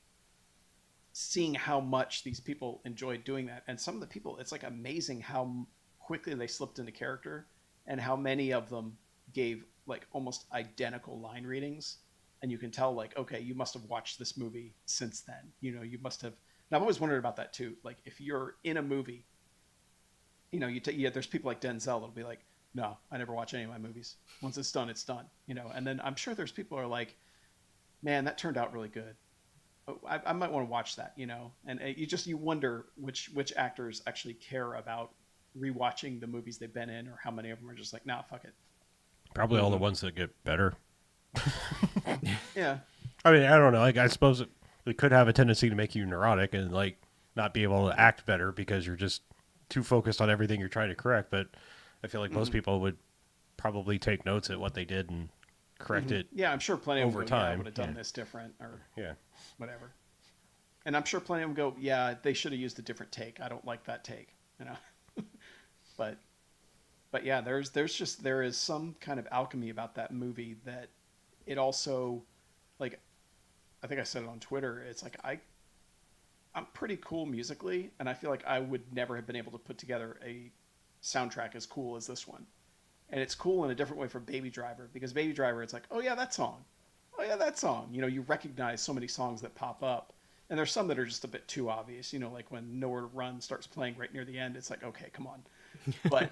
seeing how much these people enjoyed doing that. And some of the people, it's like amazing how quickly they slipped into character, and how many of them gave like almost identical line readings. And you can tell, like, okay, you must have watched this movie since then. You must have. And I've always wondered about that too. Like if you're in a movie, there's people like Denzel that'll be like, no, I never watch any of my movies. Once it's done, it's done. And then I'm sure there's people who are like, man, that turned out really good. I might want to watch that. And you wonder which actors actually care about rewatching the movies they've been in, or how many of them are just like, nah, fuck it. Probably all the ones that get better. Yeah. I mean, I don't know. Like, I suppose it could have a tendency to make you neurotic and like not be able to act better because you're just too focused on everything you're trying to correct. But I feel like most people would probably take notes at what they did and correct it. Yeah, I'm sure plenty of them over go, yeah, I time. would have done Yeah. this different or Yeah. whatever. And I'm sure plenty of them go, yeah, they should have used a different take. I don't like that take, you know. but yeah, there is some kind of alchemy about that movie that it also, like, I think I said it on Twitter. It's like I'm pretty cool musically, and I feel like I would never have been able to put together a soundtrack as cool as this one. And it's cool in a different way for Baby Driver, because Baby Driver, it's like, oh yeah, that song. Oh yeah, that song. You know, you recognize so many songs that pop up. And there's some that are just a bit too obvious. You know, like when Nowhere to Run starts playing right near the end, it's like, okay, come on. But,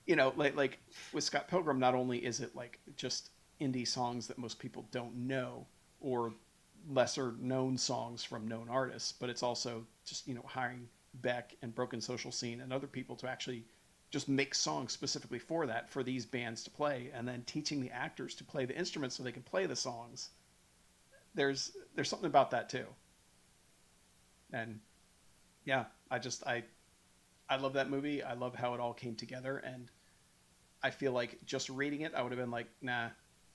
you know, like with Scott Pilgrim, not only is it like just indie songs that most people don't know, or lesser known songs from known artists, but it's also just, you know, hiring Beck and Broken Social Scene and other people to actually just make songs specifically for that, for these bands to play, and then teaching the actors to play the instruments so they can play the songs. There's something about that too. And yeah, I love that movie. I love how it all came together, and I feel like just reading it, I would have been like, nah,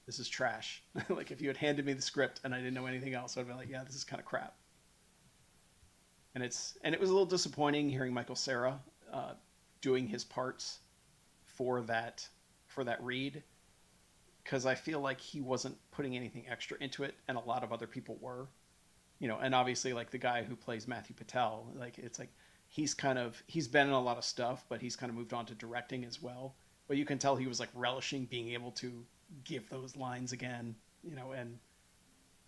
this is trash. Like if you had handed me the script and I didn't know anything else, I'd have been like, yeah, this is kind of crap. And it was a little disappointing hearing Michael Cera doing his parts for that read, because I feel like he wasn't putting anything extra into it, and a lot of other people were. You know, and obviously like the guy who plays Matthew Patel, like it's like he's been in a lot of stuff, but he's kind of moved on to directing as well. But you can tell he was like relishing being able to give those lines again, you know,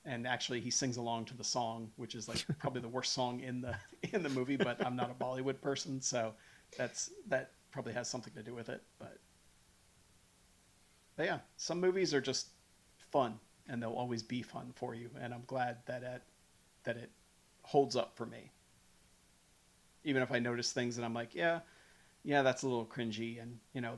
and actually he sings along to the song, which is like probably the worst song in the movie, but I'm not a Bollywood person, so that probably has something to do with it. But yeah, some movies are just fun, and they'll always be fun for you, and I'm glad that it holds up for me. Even if I notice things and I'm like, yeah, that's a little cringy, and you know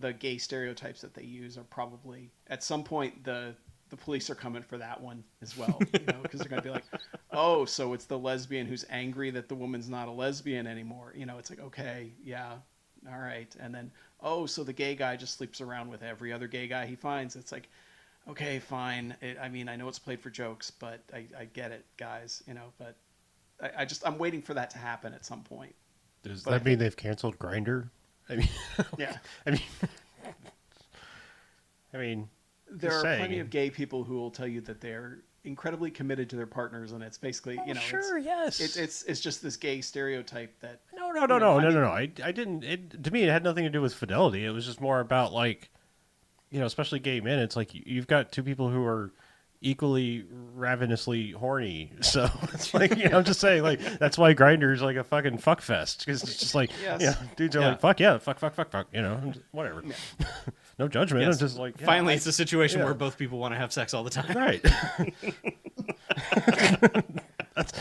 the gay stereotypes that they use are probably at some point the police are coming for that one as well, you know, because they're going to be like, oh, so it's the lesbian who's angry that the woman's not a lesbian anymore. You know, it's like, okay, yeah, all right. And then, oh, so the gay guy just sleeps around with every other gay guy he finds. It's like, okay, fine. I mean, I know it's played for jokes, but I get it, guys, you know, but I'm waiting for that to happen at some point. Does that mean they've canceled Grindr? I mean, yeah. I mean, there are plenty of gay people who will tell you that they're incredibly committed to their partners, and it's basically, you know, sure, yes, it's just this gay stereotype that no. I didn't. To me, it had nothing to do with fidelity. It was just more about like, you know, especially gay men. It's like you've got two people who are equally ravenously horny. So it's like, you know, I'm just saying, like, that's why Grindr's like a fucking fuck fest, because it's just like, yes. you know, dudes are like, fuck yeah, fuck, you know, whatever. Yeah. No judgment. Yes. I'm just like, yeah, finally, it's a situation where both people want to have sex all the time. Right. That's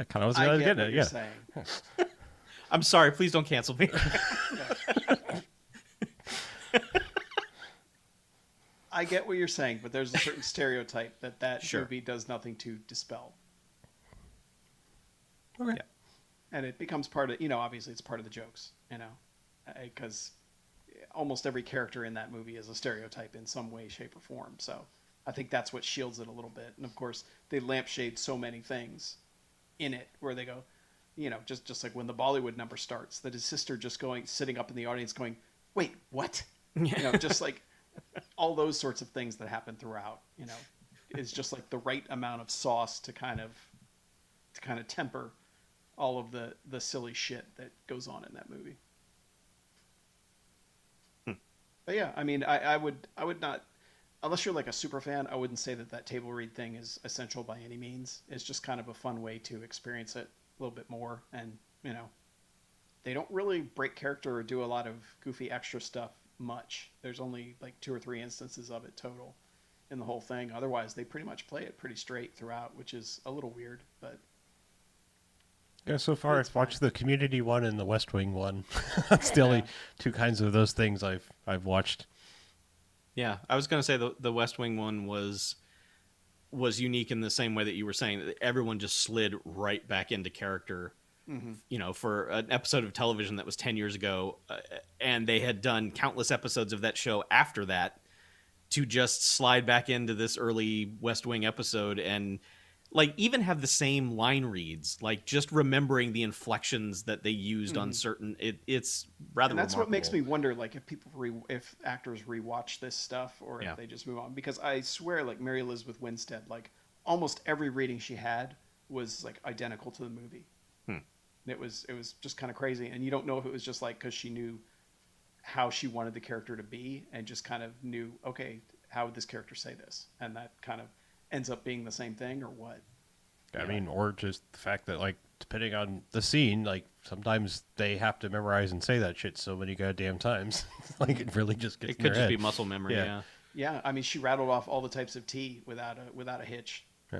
kind of what I was getting at. Yeah. Saying. I'm sorry. Please don't cancel me. I get what you're saying, but there's a certain stereotype that Sure. movie does nothing to dispel. Okay. Yeah. And it becomes part of, you know, obviously it's part of the jokes, you know, because almost every character in that movie is a stereotype in some way, shape, or form. So I think that's what shields it a little bit. And of course, they lampshade so many things in it where they go, you know, just like when the Bollywood number starts, that his sister just sitting up in the audience going, wait, what? You know, just like all those sorts of things that happen throughout, you know, is just like the right amount of sauce to kind of temper all of the silly shit that goes on in that movie. But yeah, I mean, I would not, unless you're like a super fan, I wouldn't say that table read thing is essential by any means. It's just kind of a fun way to experience it a little bit more. And, you know, they don't really break character or do a lot of goofy extra stuff much. There's only like 2 or 3 instances of it total in the whole thing. Otherwise, they pretty much play it pretty straight throughout, which is a little weird, but Yeah, so far It's I've watched the Community one and the West Wing one. That's the only two kinds of those things I've watched. Yeah, I was gonna say the West Wing one was unique in the same way that you were saying that everyone just slid right back into character. Mm-hmm. You know, for an episode of television that was 10 years ago, and they had done countless episodes of that show after that, to just slide back into this early West Wing episode and like even have the same line reads, like just remembering the inflections that they used on certain it's rather And that's remarkable. what makes me wonder, like, if if actors rewatch this stuff or Yeah. if they just move on. Because I swear, like, Mary Elizabeth Winstead, like, almost every reading she had was like identical to the movie. It was just kind of crazy, and you don't know if it was just like because she knew how she wanted the character to be and just kind of knew, okay, how would this character say this, and that kind of ends up being the same thing, or what. I mean, or just the fact that, like, depending on the scene, like, sometimes they have to memorize and say that shit so many goddamn times. Like, it really just gets It in could their just head. be muscle memory. Yeah. Yeah. Yeah, I mean, she rattled off all the types of tea without a hitch. Yeah.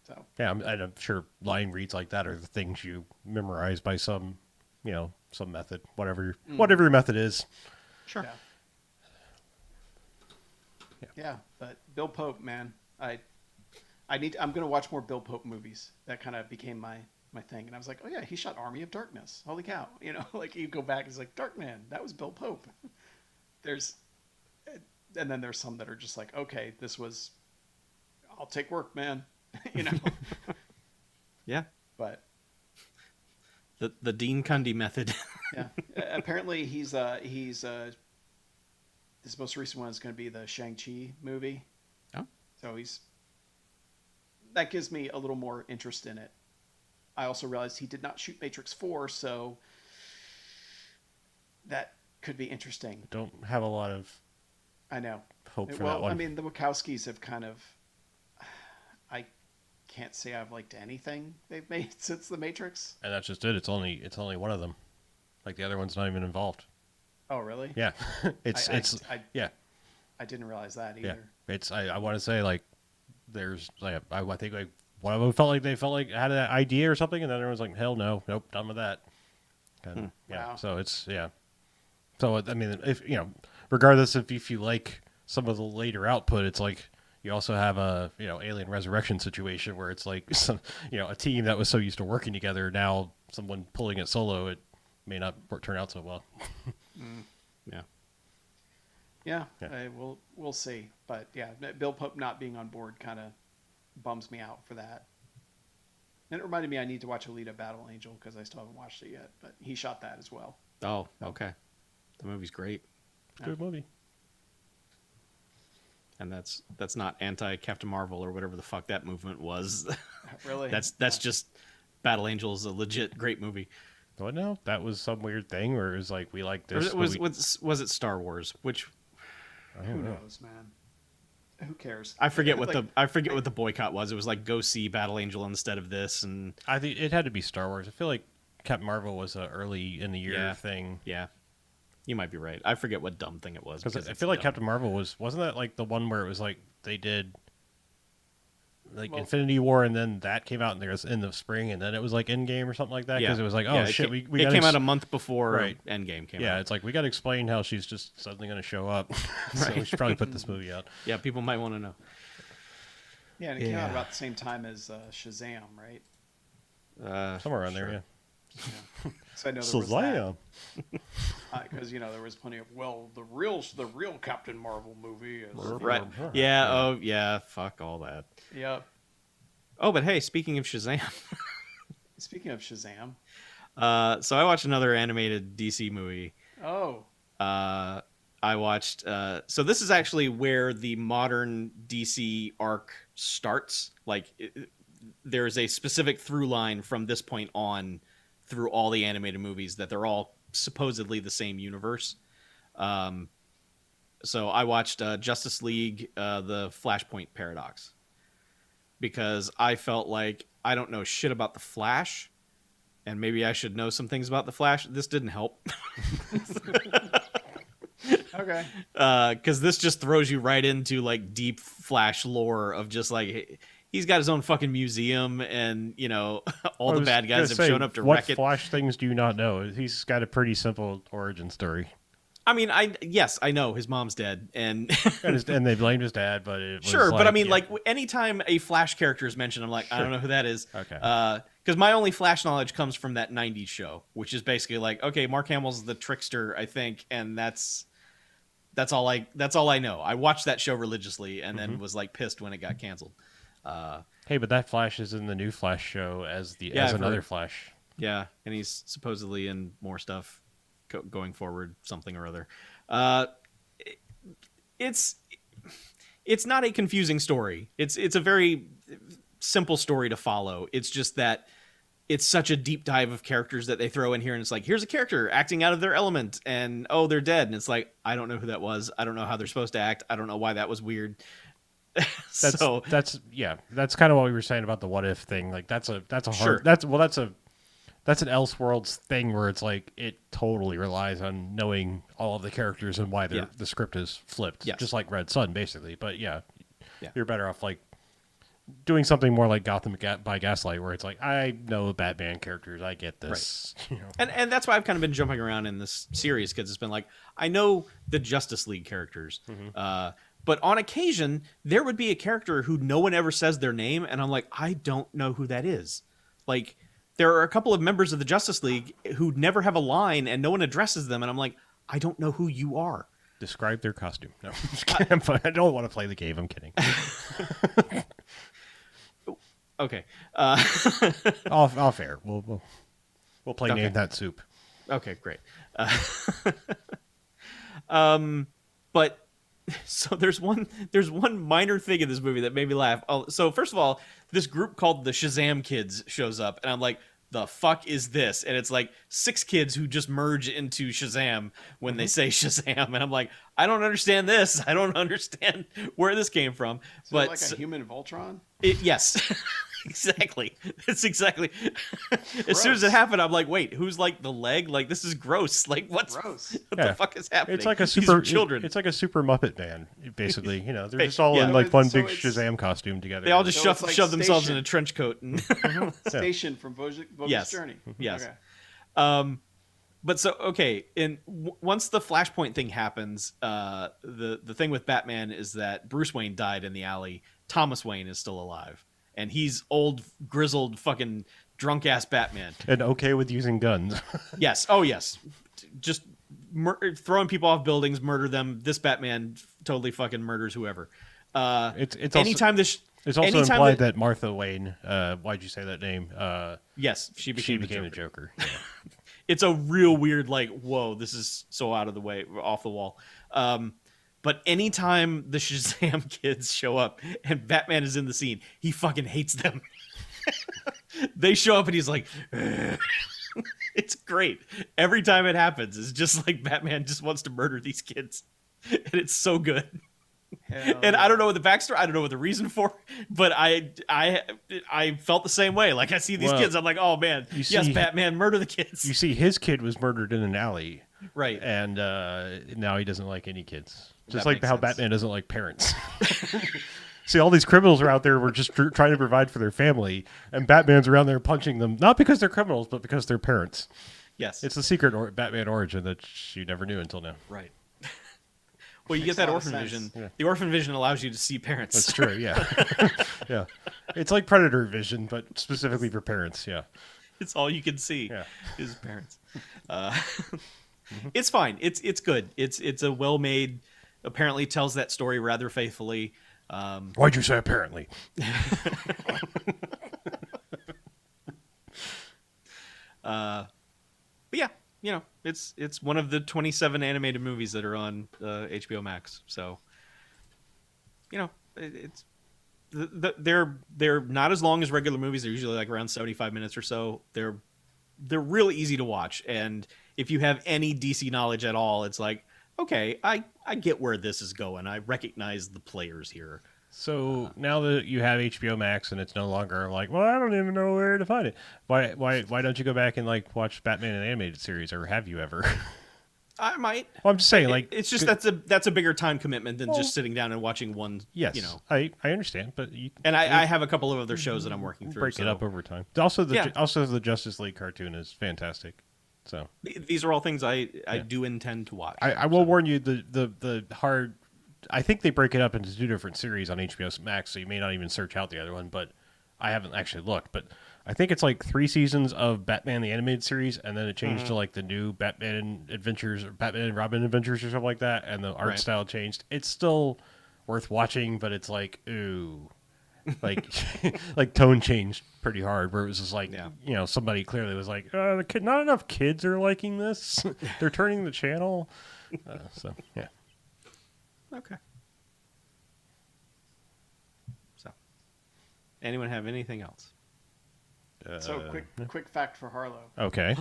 So Yeah, I'm sure line reads like that are the things you memorize by some, some method, whatever your method is. Sure. yeah, but Bill Pope, man, I'm gonna watch more Bill Pope movies. That kind of became my thing, and I was like, oh yeah, he shot Army of Darkness. Holy cow, like you go back, it's like Darkman, that was Bill Pope. And then there's some that are just like, okay, I'll take work, man. Yeah. But The Dean Cundy method. yeah, apparently he's this most recent one is going to be the Shang-Chi movie. Oh. So that gives me a little more interest in it. I also realized he did not shoot Matrix 4, so that could be interesting. Don't have a lot of I know. hope for Well, that one. I mean, the Wachowskis have kind of. I can't say I've liked anything they've made since The Matrix. And that's just it. It's only one of them. Like, the other one's not even involved. Oh, really? Yeah. Yeah. I didn't realize that Yeah. either. I want to say, like, there's, like, I think, like, one of them felt like had an idea or something, and then everyone's like, hell no, nope, done with that. And, yeah. Wow. So it's, yeah. So, I mean, if, regardless if you like some of the later output, it's like, you also have a, Alien Resurrection situation where it's like some, a team that was so used to working together, now someone pulling it solo, it may not turn out so well. Yeah. Yeah, Yeah. we'll see. But yeah, Bill Pope not being on board kind of bums me out for that. And it reminded me I need to watch Alita Battle Angel because I still haven't watched it yet. But he shot that as well. Oh, okay. The movie's great. Good movie. And that's not anti-Captain Marvel or whatever the fuck that movement was. Really? That's just Battle Angel is a legit great movie. What now? That was some weird thing where it was like, we like Or this. was it Star Wars? Which I Who don't know. knows, man? Who cares? I forget what Like, what the boycott was. It was like go see Battle Angel instead of this, and I think it had to be Star Wars. I feel like Captain Marvel was a early in the year thing. yeah, you might be right. I forget what dumb thing it was. Because I it's feel like dumb. Captain Marvel wasn't that like the one where it was like they did like Well- Infinity War, and then that came out in the spring, and then it was like Endgame or something like that. Because it was like, oh Yeah, shit, we it gotta came out a month before Right. Endgame came yeah, out. it's like we got to explain how she's just suddenly going to show up. So we should probably put this movie out. Yeah, people might want to know. yeah, and it came out Yeah. about the same time as Shazam, right? Somewhere around sure. there, Yeah. So I know there was that. Shazam. Because there was plenty of the real Captain Marvel movie is Right? Yeah. Oh, yeah. Fuck all that. Yep. Oh, but hey, speaking of Shazam, Speaking of Shazam, so I watched another animated DC movie. oh, I watched. So this is actually where the modern DC arc starts. Like, there's a specific through line from this point on through all the animated movies that they're all supposedly the same universe. So I watched Justice League, the Flashpoint Paradox, because I felt like I don't know shit about the Flash, and maybe I should know some things about the Flash. This didn't help. okay. Because this just throws you right into like deep Flash lore of just like he's got his own fucking museum, and all I the was bad guys gonna have say, shown up to what wreck it. Flash things do you not know? He's got a pretty simple origin story. I mean, I know his mom's dead, and And they blamed his dad, but it was sure, but I mean, yeah. like anytime a Flash character is mentioned, I'm like, I don't know who that is. Okay. Because my only Flash knowledge comes from that '90s show, which is basically like, okay, Mark Hamill's the trickster, I think, and that's all I know. I watched that show religiously, and then was like pissed when it got canceled. Hey, but that Flash is in the new Flash show as I've another heard. Flash. Yeah, and he's supposedly in more stuff going forward, something or other. It's not a confusing story. It's a very simple story to follow. It's just that it's such a deep dive of characters that they throw in here, and it's like, here's a character acting out of their element, and oh, they're dead, and it's like, I don't know who that was. I don't know how they're supposed to act. I don't know why that was weird. That's kind of what we were saying about the what if thing. Like that's a hard Sure. that's an Elseworlds thing where it's like it totally relies on knowing all of the characters and why the script is flipped. Yes. Just like Red Sun, basically. But Yeah. you're better off like doing something more like Gotham by Gaslight, where it's like, I know Batman characters, I get this. Right. And that's why I've kind of been jumping around in this series, because it's been like, I know the Justice League characters, but on occasion there would be a character who no one ever says their name, and I'm like, I don't know who that is. Like, there are a couple of members of the Justice League who never have a line, and no one addresses them, and I'm like, I don't know who you are. Describe their costume. No, I'm just kidding. I don't want to play the game. I'm kidding. Okay. Off air. We'll play Okay. Name That Soup. Okay, great. But so there's one minor thing in this movie that made me laugh. Oh, so first of all, this group called the Shazam Kids shows up, and I'm like, the fuck is this? And it's like 6 kids who just merge into Shazam when they say Shazam, and I'm like, I don't understand this. I don't understand where this came from. So But like a human Voltron? yes. Exactly. It's exactly. As soon as it happened, I'm like, wait, who's like the leg? Like, this is gross. Like, what the fuck is happening? It's like a These super are children. It's like a super Muppet band, basically. They're just all Yeah. in like one So big it's- Shazam costume together. They all just So shove, it's like shove themselves in Station. a trench coat. And Station from Bojack's Yes. Journey. Yes. Okay. But so, okay, and once the Flashpoint thing happens, the thing with Batman is that Bruce Wayne died in the alley. Thomas Wayne is still alive, and he's old, grizzled, fucking drunk ass Batman. And okay with using guns. Yes. Oh, yes. Just throwing people off buildings, murder them. This Batman totally fucking murders whoever. It's Anytime also, it's also implied that Martha Wayne, why'd you say that name? yes, she became the the Joker. It's a real weird, like, whoa, this is so out of the way, off the wall. But anytime the Shazam kids show up and Batman is in the scene, he fucking hates them. They show up and he's like, it's great. Every time it happens, it's just like Batman just wants to murder these kids. And it's so good. And I don't know what the backstory, I don't know what the reason for, but I felt the same way. Like, I see these kids, I'm like, oh man, yes, Batman, murder the kids. You see, his kid was murdered in an alley, right? And now he doesn't like any kids, just That like makes how sense. Batman doesn't like parents. See, all these criminals are out there. We're just trying to provide for their family, and Batman's around there punching them, not because they're criminals, but because they're parents. Yes, It's the secret Batman origin that you never knew until now. right. Well, you Makes get that a lot of orphan sense. vision. Yeah. The orphan vision allows you to see parents. That's true. Yeah, yeah. It's like Predator vision, but specifically for parents. Yeah. It's all you can see Yeah. is parents. It's fine. It's good. It's a well made. Apparently, tells that story rather faithfully. Why'd you say apparently? But yeah, it's one of the 27 animated movies that are on HBO Max. So, it's they're not as long as regular movies. They're usually like around 75 minutes or so. They're really easy to watch, and if you have any DC knowledge at all, it's like, okay, I get where this is going. I recognize the players here. So now that you have HBO Max and it's no longer like, well, I don't even know where to find it. Why don't you go back and like watch Batman an animated series, or have you ever? I might. Well, I'm just saying, like, It's just that's a bigger time commitment than just sitting down and watching one. yes, You know. I understand, but I have a couple of other shows that I'm working through. break it up over time. Also, the Justice League cartoon is fantastic. So These are all things I do intend to watch. I will warn you, the hard. I think they break it up into 2 different series on HBO Max, so you may not even search out the other one. But I haven't actually looked. But I think it's like 3 seasons of Batman the Animated Series, and then it changed to like the new Batman Adventures or Batman and Robin Adventures or something like that, and the art style changed. It's still worth watching, but it's like, ooh. Like like tone changed pretty hard, where it was just like, you know, somebody clearly was like, not enough kids are liking this. They're turning the channel. So yeah. Okay. So, anyone have anything else? So quick fact for Harlow. Okay.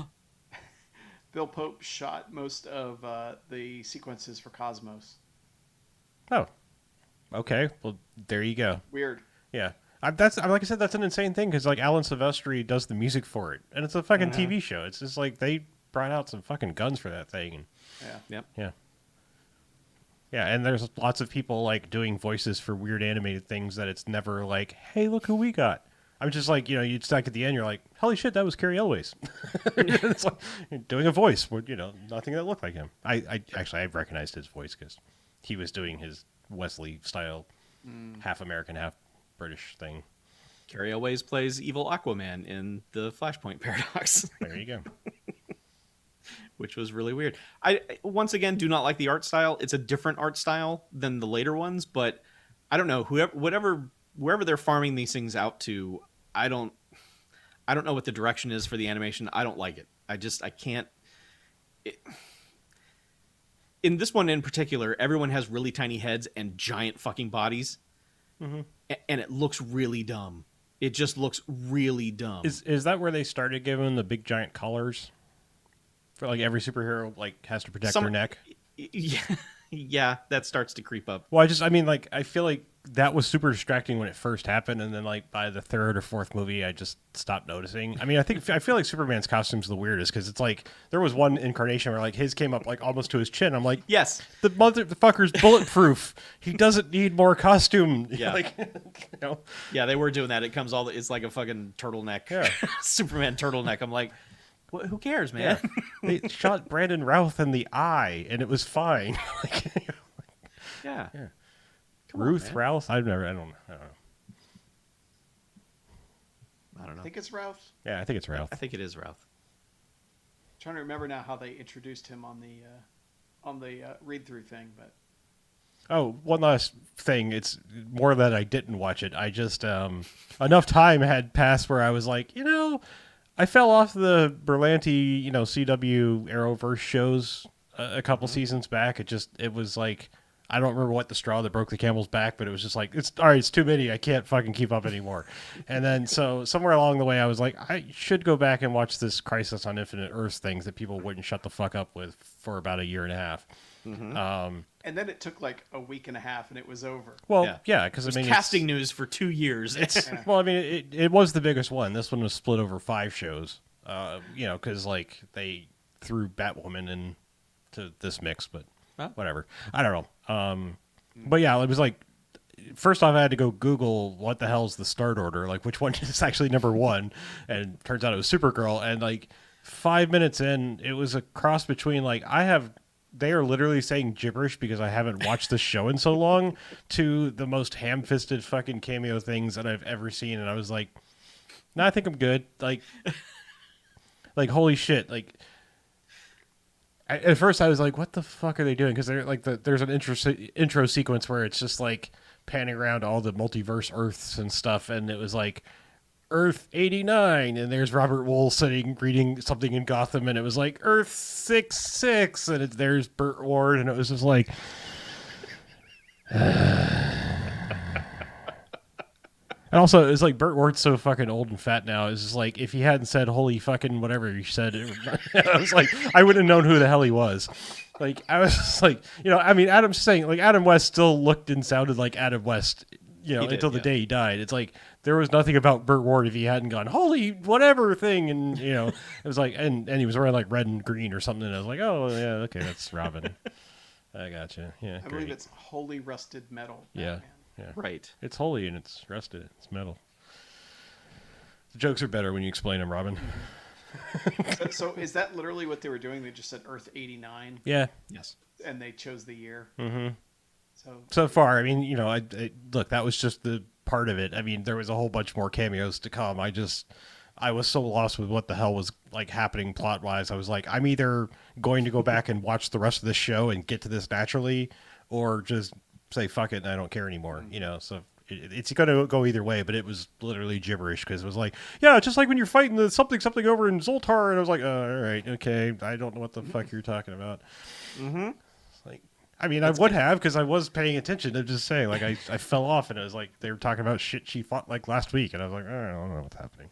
Bill Pope shot most of the sequences for Cosmos. Oh. Okay. Well, there you go. Weird. Yeah. That's like I said, that's an insane thing because like Alan Silvestri does the music for it, and it's a fucking TV show. It's just like they brought out some fucking guns for that thing. And, Yeah. Yeah, and there's lots of people like doing voices for weird animated things that it's never like, hey, look who we got. I'm just like, you know, you'd stack at the end, you're like, holy shit, that was Carrie Elways. It's like you're doing a voice, you know, nothing that looked like him. I recognized his voice because he was doing his Wesley style, half American, half British thing. Carrie Elways plays evil Aquaman in the Flashpoint Paradox. There you go. Which was really weird. I once again do not like the art style. It's a different art style than the later ones, but I don't know, wherever they're farming these things out to, I don't know what the direction is for the animation. I don't like it. I can't. In this one in particular, everyone has really tiny heads and giant fucking bodies, and it looks really dumb. It just looks really dumb. Is that where they started giving the big giant collars? For like every superhero like has to protect their neck. Yeah, that starts to creep up. Well, I feel like that was super distracting when it first happened, and then like by the 3rd or 4th movie, I just stopped noticing. I mean, I feel like Superman's costume's the weirdest because it's like there was one incarnation where like his came up like almost to his chin. I'm like, yes, the motherfucker's bulletproof. He doesn't need more costume. Yeah, like, you know. Yeah, they were doing that. It comes it's like a fucking turtleneck. Yeah. Superman turtleneck. I'm like, who cares, man? Yeah. They shot Brandon Routh in the eye, and it was fine. Yeah. Ruth Routh? I don't know. I think it's Ralph. Yeah, I think it's Routh. I think it is Routh. Trying to remember now how they introduced him on the read-through thing, but. Oh, one last thing. It's more that I didn't watch it. I just enough time had passed where I was like, you know, I fell off the Berlanti, you know, CW Arrowverse shows a couple seasons back. It was like, I don't remember what the straw that broke the camel's back, but it was just like, it's all right, it's too many. I can't fucking keep up anymore. And then so somewhere along the way, I was like, I should go back and watch this Crisis on Infinite Earths things that people wouldn't shut the fuck up with for about a year and a half. And then it took like a week and a half, and it was over. Well, yeah, because I mean, casting news for 2 years. Well, I mean, it was the biggest one. This one was split over 5 shows. You know, because like they threw Batwoman into this mix, but whatever. I don't know. But yeah, it was like first off, I had to go Google what the hell's the start order, like which one is actually number 1, and turns out it was Supergirl. And like 5 minutes in, it was a cross between like they are literally saying gibberish because I haven't watched the show in so long to the most ham-fisted fucking cameo things that I've ever seen. And I was like, no, I think I'm good. Like holy shit. Like at first I was like, what the fuck are they doing? Cause they're like there's an intro sequence where it's just like panning around all the multiverse Earths and stuff. And it was like, Earth 89, and there's Robert Wool sitting reading something in Gotham, and it was like Earth 66, and there's Burt Ward, and it was just like, and also it's like Burt Ward's so fucking old and fat now. It's just like if he hadn't said holy fucking whatever he said, I was like, I wouldn't have known who the hell he was. Like I was just like, you know, I mean, Adam's saying like Adam West still looked and sounded like Adam West. You know, until the day he died. It's like there was nothing about Burt Ward if he hadn't gone holy whatever thing, and it was like, and he was wearing like red and green or something. And I was like, oh yeah, okay, that's Robin. I gotcha. Yeah, I believe it's holy rusted metal. Yeah, Batman. yeah, Right. It's holy and it's rusted. It's metal. The jokes are better when you explain them, Robin. So is that literally what they were doing? They just said Earth 89. Yeah. Yes. And they chose the year. Mm-hmm. So far, I mean, I look, that was just the part of it. I mean, there was a whole bunch more cameos to come. I was so lost with what the hell was like happening plot wise. I was like, I'm either going to go back and watch the rest of the show and get to this naturally, or just say fuck it and I don't care anymore. So it's going to go either way. But it was literally gibberish because it was like, yeah, just like when you're fighting the something over in Zoltar, and I was like, all right, okay, I don't know what the fuck you're talking about. Mm-hmm. Like, I mean, I would have because I was paying attention. I'm just saying, like, I fell off and it was like they were talking about shit she fought like last week, and I was like, I don't know what's happening.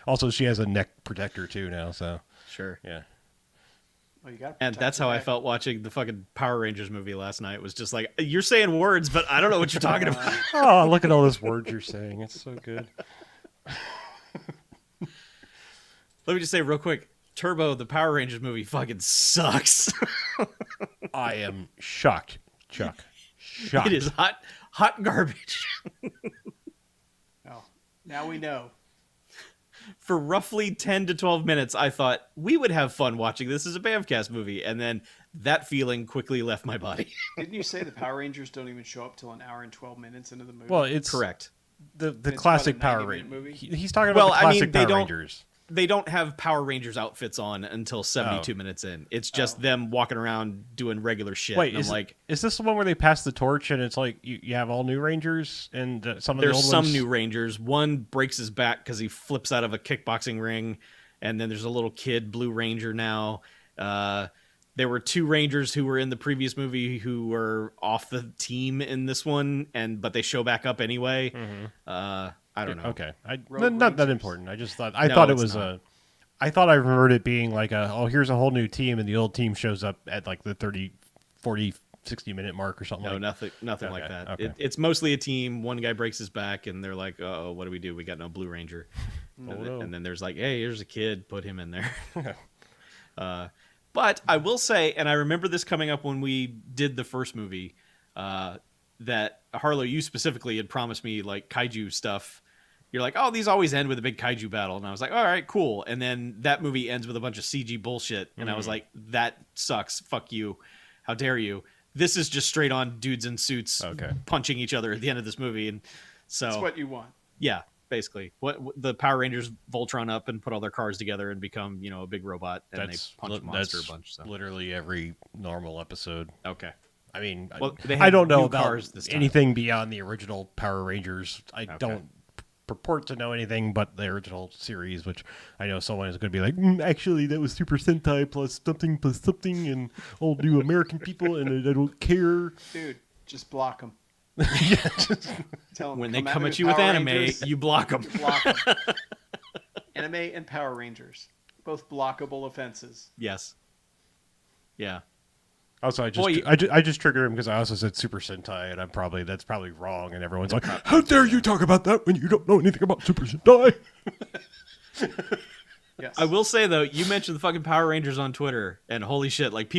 Also, she has a neck protector too now, so Sure. yeah. well, you got. And that's how I felt watching the fucking Power Rangers movie last night. It was just like, you're saying words, but I don't know what you're talking about. Oh, look at all those words you're saying. It's so good. Let me just say real quick, Turbo, the Power Rangers movie, fucking sucks. I am shocked, Chuck. Shocked. It is hot garbage. Oh, now we know. For roughly 10 to 12 minutes, I thought we would have fun watching this as a BMFcast movie, and then that feeling quickly left my body. Didn't you say the Power Rangers don't even show up till an hour and 12 minutes into the movie? Well, it's correct. The It's classic what, a Power 90-minute Rangers. movie? He's talking about the classic Power Rangers. They don't have Power Rangers outfits on until 72 minutes in. It's just them walking around doing regular shit. Wait, and I'm like, is this the one where they pass the torch and it's like you have all new Rangers and some of the old there's ones? some new Rangers. One breaks his back because he flips out of a kickboxing ring, and then there's a little kid Blue Ranger now. There were 2 Rangers who were in the previous movie who were off the team in this one, but they show back up anyway. Mm-hmm. I don't know. Okay, Rogue not that Rangers. important. I just thought No, thought it it's was not. I thought I remembered it being like here's a whole new team, and the old team shows up at like the 30, 40, 60-minute mark or something. No, like nothing like that. Okay. It's mostly a team. One guy breaks his back, and they're like, "Oh, what do we do? We got no Blue Ranger." And then there's like, "Hey, here's a kid. Put him in there." But I will say, and I remember this coming up when we did the first movie, that Harlow, you specifically had promised me like kaiju stuff. You're like, oh, these always end with a big kaiju battle. And I was like, all right, cool. And then that movie ends with a bunch of CG bullshit. And I was like, that sucks. Fuck you. How dare you? This is just straight on dudes in suits punching each other at the end of this movie. And so That's what you want. Yeah, basically. What the Power Rangers Voltron up and put all their cars together and become, a big robot. And they punch monster a bunch. So. Literally every normal episode. Okay. I mean, well, I don't know new about cars this time. anything beyond the original Power Rangers. I don't purport to know anything but the original series, which I know someone is going to be like, actually, that was Super Sentai plus something, and all new American people, and I don't care. Dude, just block them. Tell them when they come at you with anime, Rangers, you block them. block 'em. Anime and Power Rangers, both blockable offenses. Yes. Yeah. Also, I just triggered him because I also said Super Sentai, and that's probably wrong, and everyone's like, "How dare you talk about that when you don't know anything about Super Sentai?" Yes. I will say though, you mentioned the fucking Power Rangers on Twitter, and holy shit, like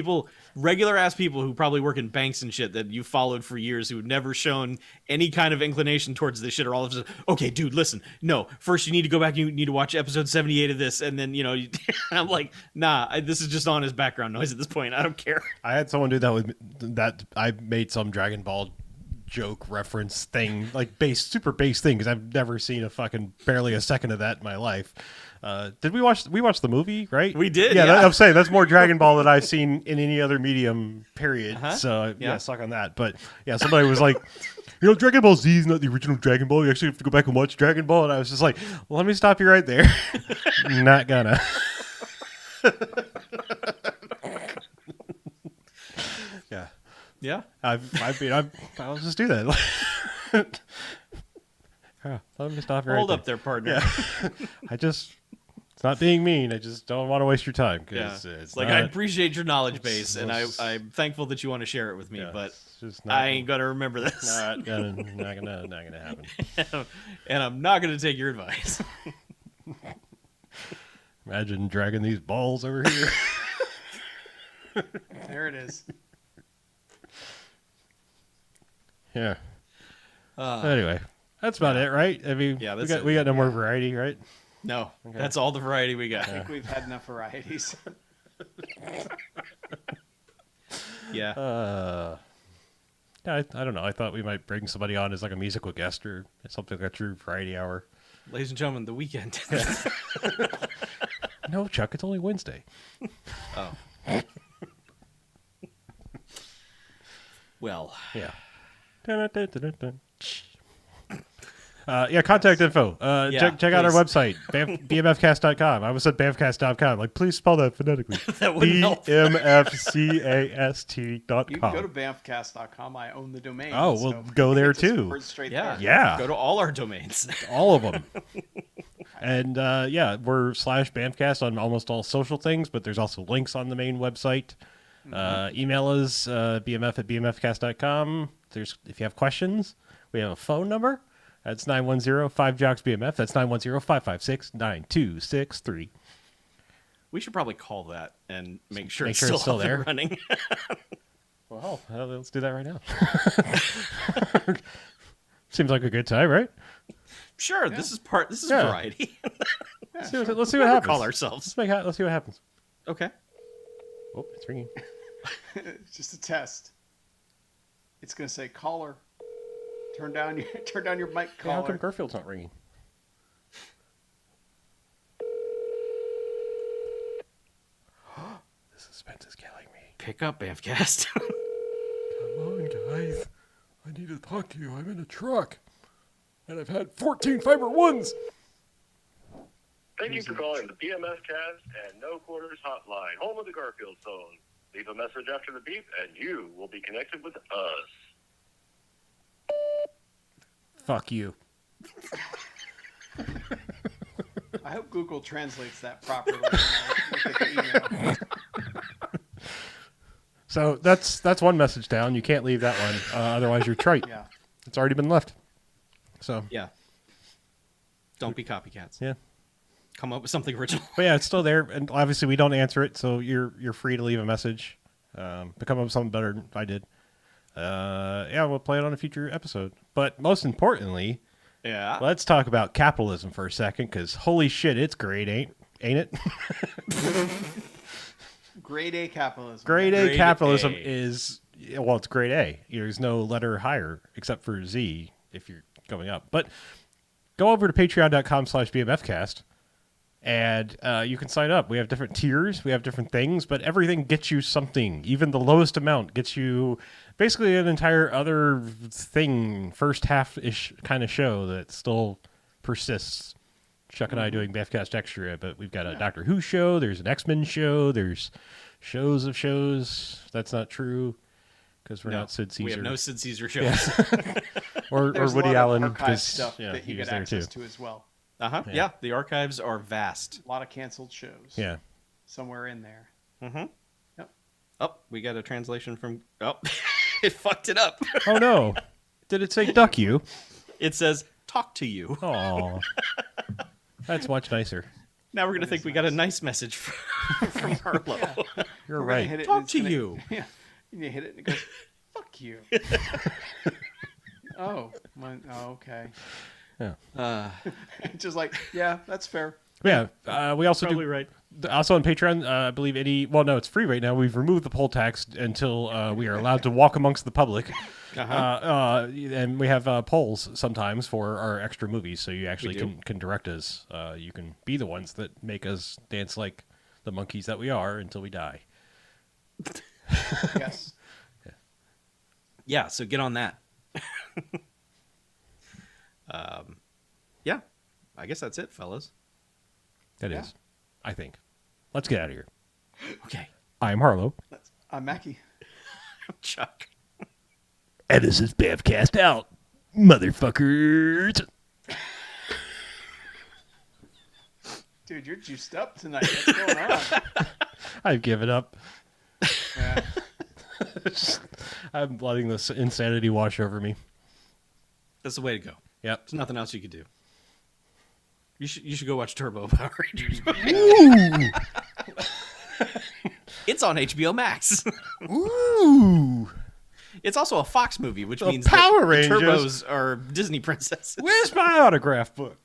regular ass people who probably work in banks and shit that you followed for years who had never shown any kind of inclination towards this shit are all of a sudden, okay, dude, listen, no, first you need to go back, you need to watch episode 78 of this, and then I'm like, nah, this is just on as background noise at this point. I don't care. I had someone do that with that. I made some Dragon Ball joke reference thing, like super base thing, because I've never seen barely a second of that in my life. Did we watch the movie, right? We did. Yeah, yeah. I'm saying that's more Dragon Ball than I've seen in any other medium, period. So Yeah. suck on that. But yeah, somebody was like, Dragon Ball Z is not the original Dragon Ball. You actually have to go back and watch Dragon Ball. And I was just like, well, let me stop you right there. Not gonna. Yeah. Yeah. I'll just do that. Yeah, let me stop you right Hold there. up there, partner. Yeah. I just It's not being mean. I just don't want to waste your time. Yeah. It's Like, not, I appreciate your knowledge base, and it's- I'm thankful that you want to share it with me, yeah, but it's just not, I ain't going to remember this. not gonna happen. And I'm not going to take your advice. Imagine dragging these balls over here. There it is. Yeah. Anyway, that's about it, right? I mean, Yeah, we that's got it. we got no more variety, right? No, that's all the variety we got. I think we've had enough varieties. Yeah. Yeah, I don't know. I thought we might bring somebody on as like a musical guest or something like a true variety hour. Ladies and gentlemen, the weekend. No, Chuck, it's only Wednesday. Oh. Well, Yeah. Dun-dun-dun-dun-dun. Yeah, contact info. Yeah, check out our please. website, BMFcast.com. I almost said BMFcast.com. Like, please spell that phonetically. that wouldn't help. BMFcast.com. You can go to bamfcast.com. I own the domain. Oh, well, so go there, just too. word straight Yeah. there. Yeah. Go to all our domains. All of them. And yeah, we're /Bamfcast on almost all social things, but there's also links on the main website. Email us bmf@bmfcast.com. If you have questions, we have a phone number. That's 910-5-JOCKS-BMF. That's 910-556-9263. We should probably call that and make sure, Make it's, sure still it's still up and there. running. Well, let's do that right now. Seems like a good time, right? Sure, this is Yeah. variety. Let's see what Never happens. call ourselves. Let's see what happens. Okay. Oh, it's ringing. It's just a test. It's going to say caller. Turn down your mic, Hey, how come caller. Garfield's not ringing? The suspense is killing me. Pick up, Bamfcast. Come on, guys. I need to talk to you. I'm in a truck. And I've had 14 fiber ones. Thank you for calling the BMFcast and No Quarters Hotline, home of the Garfield phone. Leave a message after the beep, and you will be connected with us. Fuck you. I hope Google translates that properly. when I look at the email. So that's one message down. You can't leave that one. Otherwise, you're trite. Yeah. It's already been left. So, Yeah. Don't be copycats. yeah. Come up with something original. But yeah, it's still there. And obviously, we don't answer it. So you're free to leave a message. To come up with something better than I did. Yeah, we'll play it on a future episode. But most importantly, Yeah. let's talk about capitalism for a second, because holy shit, it's great, ain't it? Grade A capitalism. Grade A Grade capitalism A. is, well, it's grade A. There's no letter higher except for Z if you're going up. But go over to patreon.com/BMFcast and you can sign up. We have different tiers. We have different things, but everything gets you something. Even the lowest amount gets you basically an entire other thing, first half-ish kind of show that still persists. Chuck and I doing BMFcast Extra, but we've got a Doctor Who show. There's an X-Men show. There's shows of shows. That's not true because we're not Sid Caesar. We have no Sid Caesar shows. or There's Woody a lot Allen. of archive 'cause, stuff yeah, that he you was get there access too. to as well. Uh-huh. Yeah. Yeah, the archives are vast. A lot of canceled shows. Yeah. Somewhere in there. Mm-hmm. Yep. Oh, we got a translation from... Oh, it fucked it up. Oh no! Did it say duck you? It says, talk to you. Oh, that's much nicer. Now we're going to That think is we got a nice message from Harlow. You're We're gonna right. hit it and Talk it's to gonna- you. Yeah. And you hit it and it goes, fuck you. Oh, okay. Just like, yeah, that's fair. Yeah. We also Probably do. right. Also on Patreon, I believe it's free right now. We've removed the poll tax until we are allowed to walk amongst the public. And we have polls sometimes for our extra movies, so you actually do. can direct us. You can be the ones that make us dance like the monkeys that we are until we die. Yes. Yeah, so get on that. Yeah, I guess that's it, fellas. That Yeah. is, I think. Let's get out of here. Okay. I'm Harlow. I'm Mackie. Chuck. And this is BMFcast out, motherfuckers. Dude, you're juiced up tonight. What's going on? I've given up. Yeah. I'm letting this insanity wash over me. That's the way to go. Yep. There's nothing else you could do. You should go watch Turbo Power Rangers. Ooh. It's on HBO Max. Ooh. It's also a Fox movie, which The means Power that Rangers. the Turbos are Disney princesses. Where's my autograph book?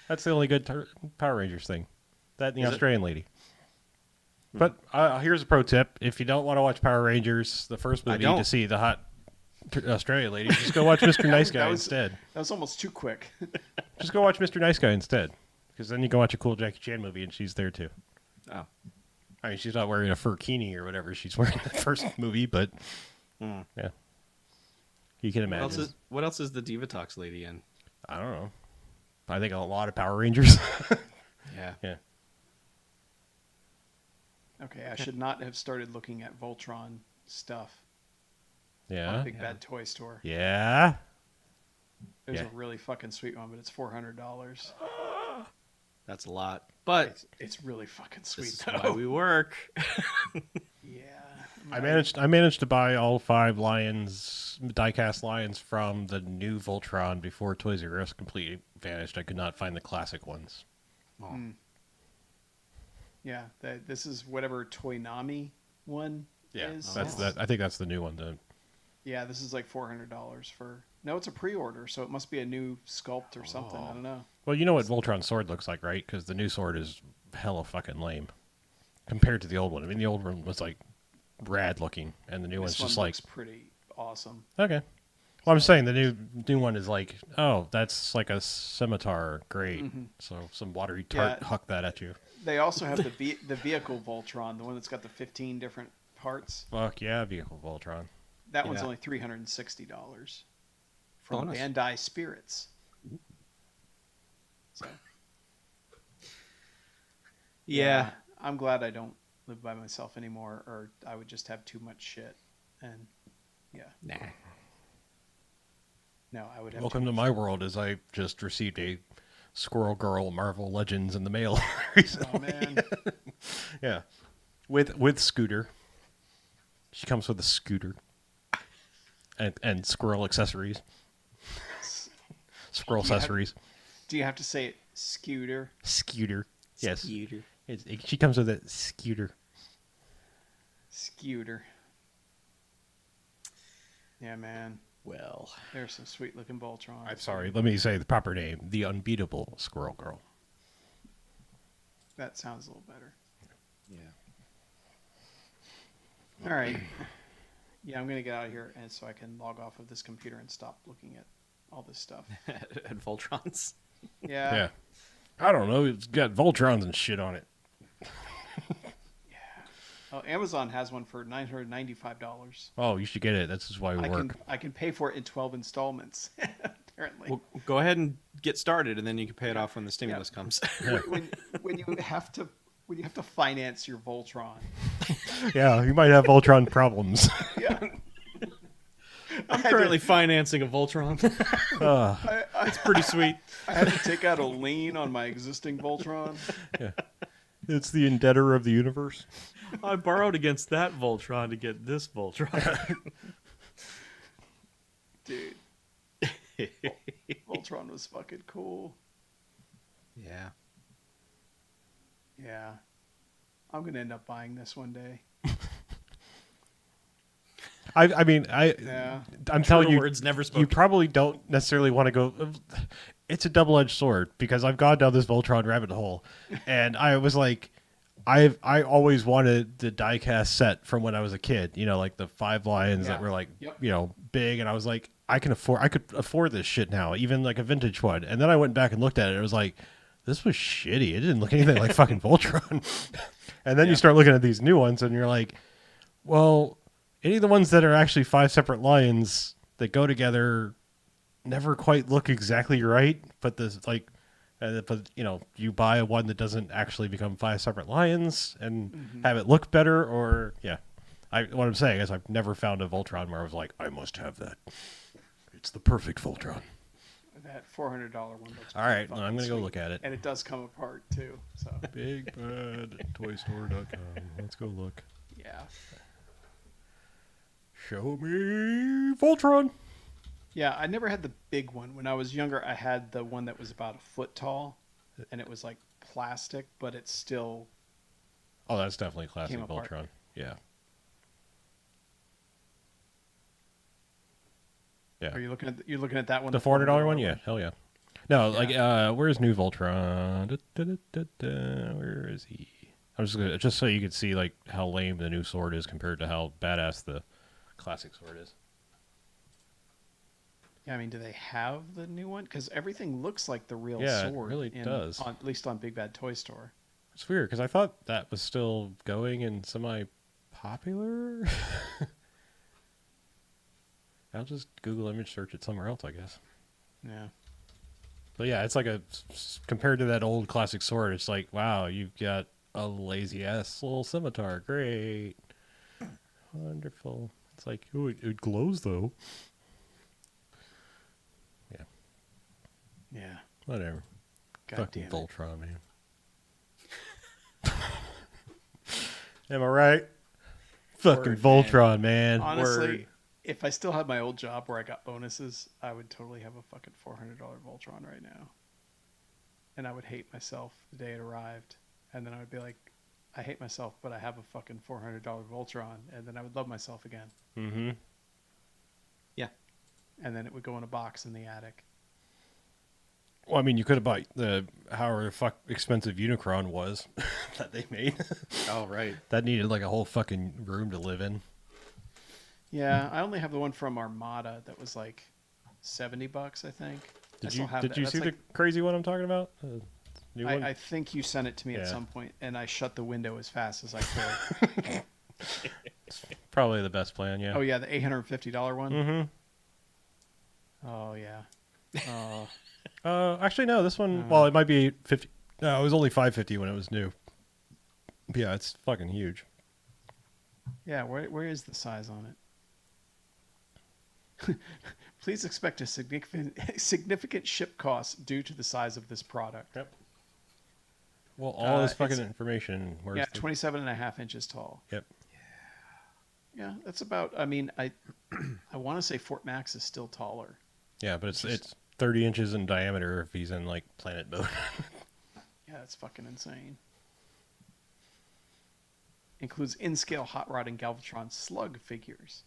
That's the only good Power Rangers thing. That and the Is it? Australian lady. But here's a pro tip. If you don't want to watch Power Rangers, the first movie to see the hot Australian lady, just go watch Mr. Nice Guy instead. That was almost too quick. Just go watch Mr. Nice Guy instead. Because then you can watch a cool Jackie Chan movie and she's there too. Oh. I mean, she's not wearing a furkini or whatever she's wearing in the first movie, but yeah. You can imagine. What else is the Divatox lady in? I don't know. I think a lot of Power Rangers. Yeah. Yeah. Okay, I should not have started looking at Voltron stuff on Yeah. Big Bad Toy Store. Yeah. There's Yeah. a really fucking sweet one, but it's $400. That's a lot. But It's really fucking sweet, this is though. why we work. Yeah. I managed to buy all 5 lions, diecast lions from the new Voltron before Toys R Us completely vanished. I could not find the classic ones. Oh. Yeah, this is whatever Toynami one is. That's that. I think that's the new one. Then. Yeah, this is like $400 for... No, it's a pre-order, so it must be a new sculpt or something. I don't know. Well, you know what Voltron's sword looks like, right? Because the new sword is hella fucking lame compared to the old one. I mean, the old one was like rad looking, and the new one's This one just like looks pretty awesome. okay. Well, I'm saying the new one is like, oh, that's like a scimitar. Great. So some watery tart huck that at you. They also have the vehicle Voltron, the one that's got the 15 different parts. Fuck yeah, vehicle Voltron. That one's Yeah. only $360 from Bonus. Bandai Spirits. So Yeah. I'm glad I don't live by myself anymore, or I would just have too much shit. And yeah, Nah. no, I would have. Welcome too to much my world, as I just received a Squirrel Girl Marvel Legends in the mail recently. Oh man, Yeah, with Scooter. She comes with a scooter and squirrel accessories. Squirrel accessories. do you have to say it, Scooter? Scooter. Yes. Scooter. She comes with a scooter. Scooter. Yeah, man. Well. There's some sweet looking Voltron. I'm sorry. Let me say the proper name: the unbeatable Squirrel Girl. That sounds a little better. Yeah. All right. Yeah, I'm gonna get out of here, and so I can log off of this computer and stop looking at all this stuff. And Voltrons. Yeah. Yeah. I don't know. It's got Voltrons and shit on it. Oh, Amazon has one for $995. Oh, you should get it. That's just why we work. I can pay for it in 12 installments. Apparently. Well, go ahead and get started, and then you can pay it off when the stimulus comes. when you have to finance your Voltron. Yeah, you might have Voltron problems. Yeah. I'm currently financing a Voltron. It's pretty sweet. I had to take out a lien on my existing Voltron. Yeah. It's the indebter of the universe. I borrowed against that Voltron to get this Voltron. Dude. Voltron was fucking cool. Yeah. Yeah. I'm going to end up buying this one day. I'm telling you, Words never spoken. you probably don't necessarily want to go. It's a double-edged sword because I've gone down this Voltron rabbit hole, and I was like, I always wanted the diecast set from when I was a kid. You know, like the 5 lions that were like, big, and I was like, I could afford this shit now, even like a vintage one. And then I went back and looked at it. It was like, this was shitty. It didn't look anything like fucking Voltron. And then you start looking at these new ones, and you're like, well, any of the ones that are actually 5 separate lions that go together never quite look exactly right. But you buy one that doesn't actually become 5 separate lions and have it look better, or what I'm saying is I've never found a Voltron where I was like, I must have that. It's the perfect Voltron. That $400 one looks All pretty right, well, fucking I'm gonna go sweet. look at it. And it does come apart too. So BigBadToyStore.com. Let's go look. yeah. Show me Voltron. Yeah, I never had the big one. When I was younger, I had the one that was about a foot tall, and it was like plastic, but it still. Oh, that's definitely classic Came apart. Voltron. Yeah. Yeah. Are you looking at you're looking at that one? The $400 one? Yeah, hell yeah. No, like, where's New Voltron? Where is he? I'm just gonna so you could see like how lame the new sword is compared to how badass the classic sword is. Yeah, I mean, do they have the new one? Because everything looks like the real Yeah, it sword. really does. At least on Big Bad Toy Store. It's weird because I thought that was still going and semi-popular. I'll just Google image search it somewhere else, I guess. Yeah. But yeah, it's like compared to that old classic sword, it's like, wow, you've got a lazy ass little scimitar. Great. Wonderful. It's like, oh, it glows though. Yeah. Yeah. Whatever. God Fucking damn it. Voltron, man. Am I right? Fucking Word, Voltron, man. Honestly, Word. if I still had my old job where I got bonuses, I would totally have a fucking $400 Voltron right now. And I would hate myself the day it arrived. And then I would be like, I hate myself, but I have a fucking $400 Voltron. And then I would love myself again. Mm-hmm. Yeah. And then it would go in a box in the attic. Well, I mean, you could have bought the however fuck expensive Unicron was that they made. Oh, right. That needed like a whole fucking room to live in. Yeah, I only have the one from Armada that was like $70, I think. Did still you have did that. you That's see like- the crazy one I'm talking about? New one? I think you sent it to me at Yeah. some point, and I shut the window as fast as I could. Probably the best plan, yeah. Oh yeah, the $850 one. Mm-hmm. Oh yeah. Oh Actually, no. This one, well, it might be 50. No, it was only $550 when it was new. But yeah, it's fucking huge. yeah. Where is the size on it? Please expect a significant ship cost due to the size of this product. Yep. Well, all this fucking it's- information. Where's Yeah, the... 27.5 inches tall. Yep. Yeah, that's about. I mean, I want to say Fort Max is still taller. Yeah, but it's 30 inches in diameter if he's in like planet mode. Yeah, that's fucking insane. Includes in-scale Hot Rod and Galvatron slug figures.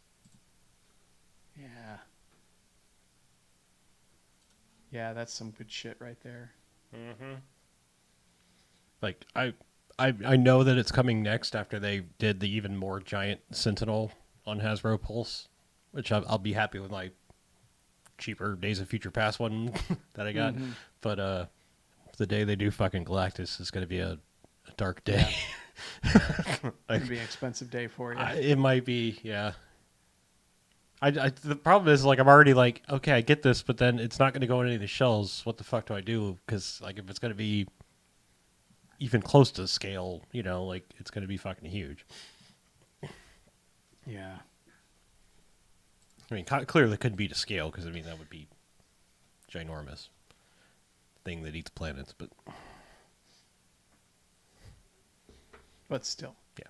Yeah. Yeah, that's some good shit right there. Mm-hmm. Like I know that it's coming next after they did the even more giant Sentinel on Hasbro Pulse, which I'll be happy with my cheaper Days of Future Past one that I got. Mhm. But the day they do fucking Galactus is going to be a dark day. It'd be an expensive day for you. It might be, yeah. The problem is, like, I'm already like, okay, I get this, but then it's not going to go in any of the shells. What the fuck do I do? Because, like, if it's going to be even close to scale, you know, like, it's going to be fucking huge. Yeah. I mean, clearly couldn't be to scale, because, I mean, that would be ginormous. Thing that eats planets, but... But still. Yeah.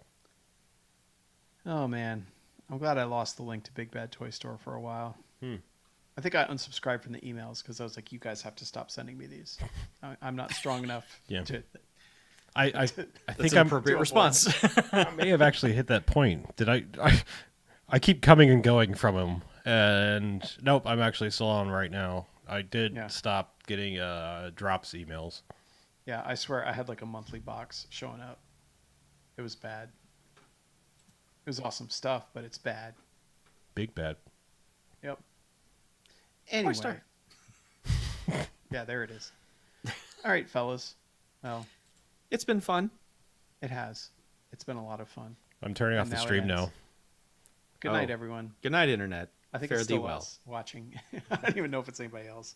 Oh, man. I'm glad I lost the link to Big Bad Toy Store for a while. I think I unsubscribed from the emails because I was like, you guys have to stop sending me these. I'm not strong enough Yeah. to... I That's think an I'm... appropriate response. I may have actually hit that point. Did I keep coming and going from him, and nope, I'm actually still on right now. I did stop getting drops emails. Yeah, I swear I had like a monthly box showing up. It was bad. It was awesome stuff, but it's bad. Big bad. Yep. Anyway. Star. Yeah, there it is. All right, fellas. Well, It's been fun. it has. It's been a lot of fun. I'm turning off And the now it stream ends. now. Good night, everyone. Good night, Internet. I think Fare it's thee still well. us watching. I don't even know if it's anybody else.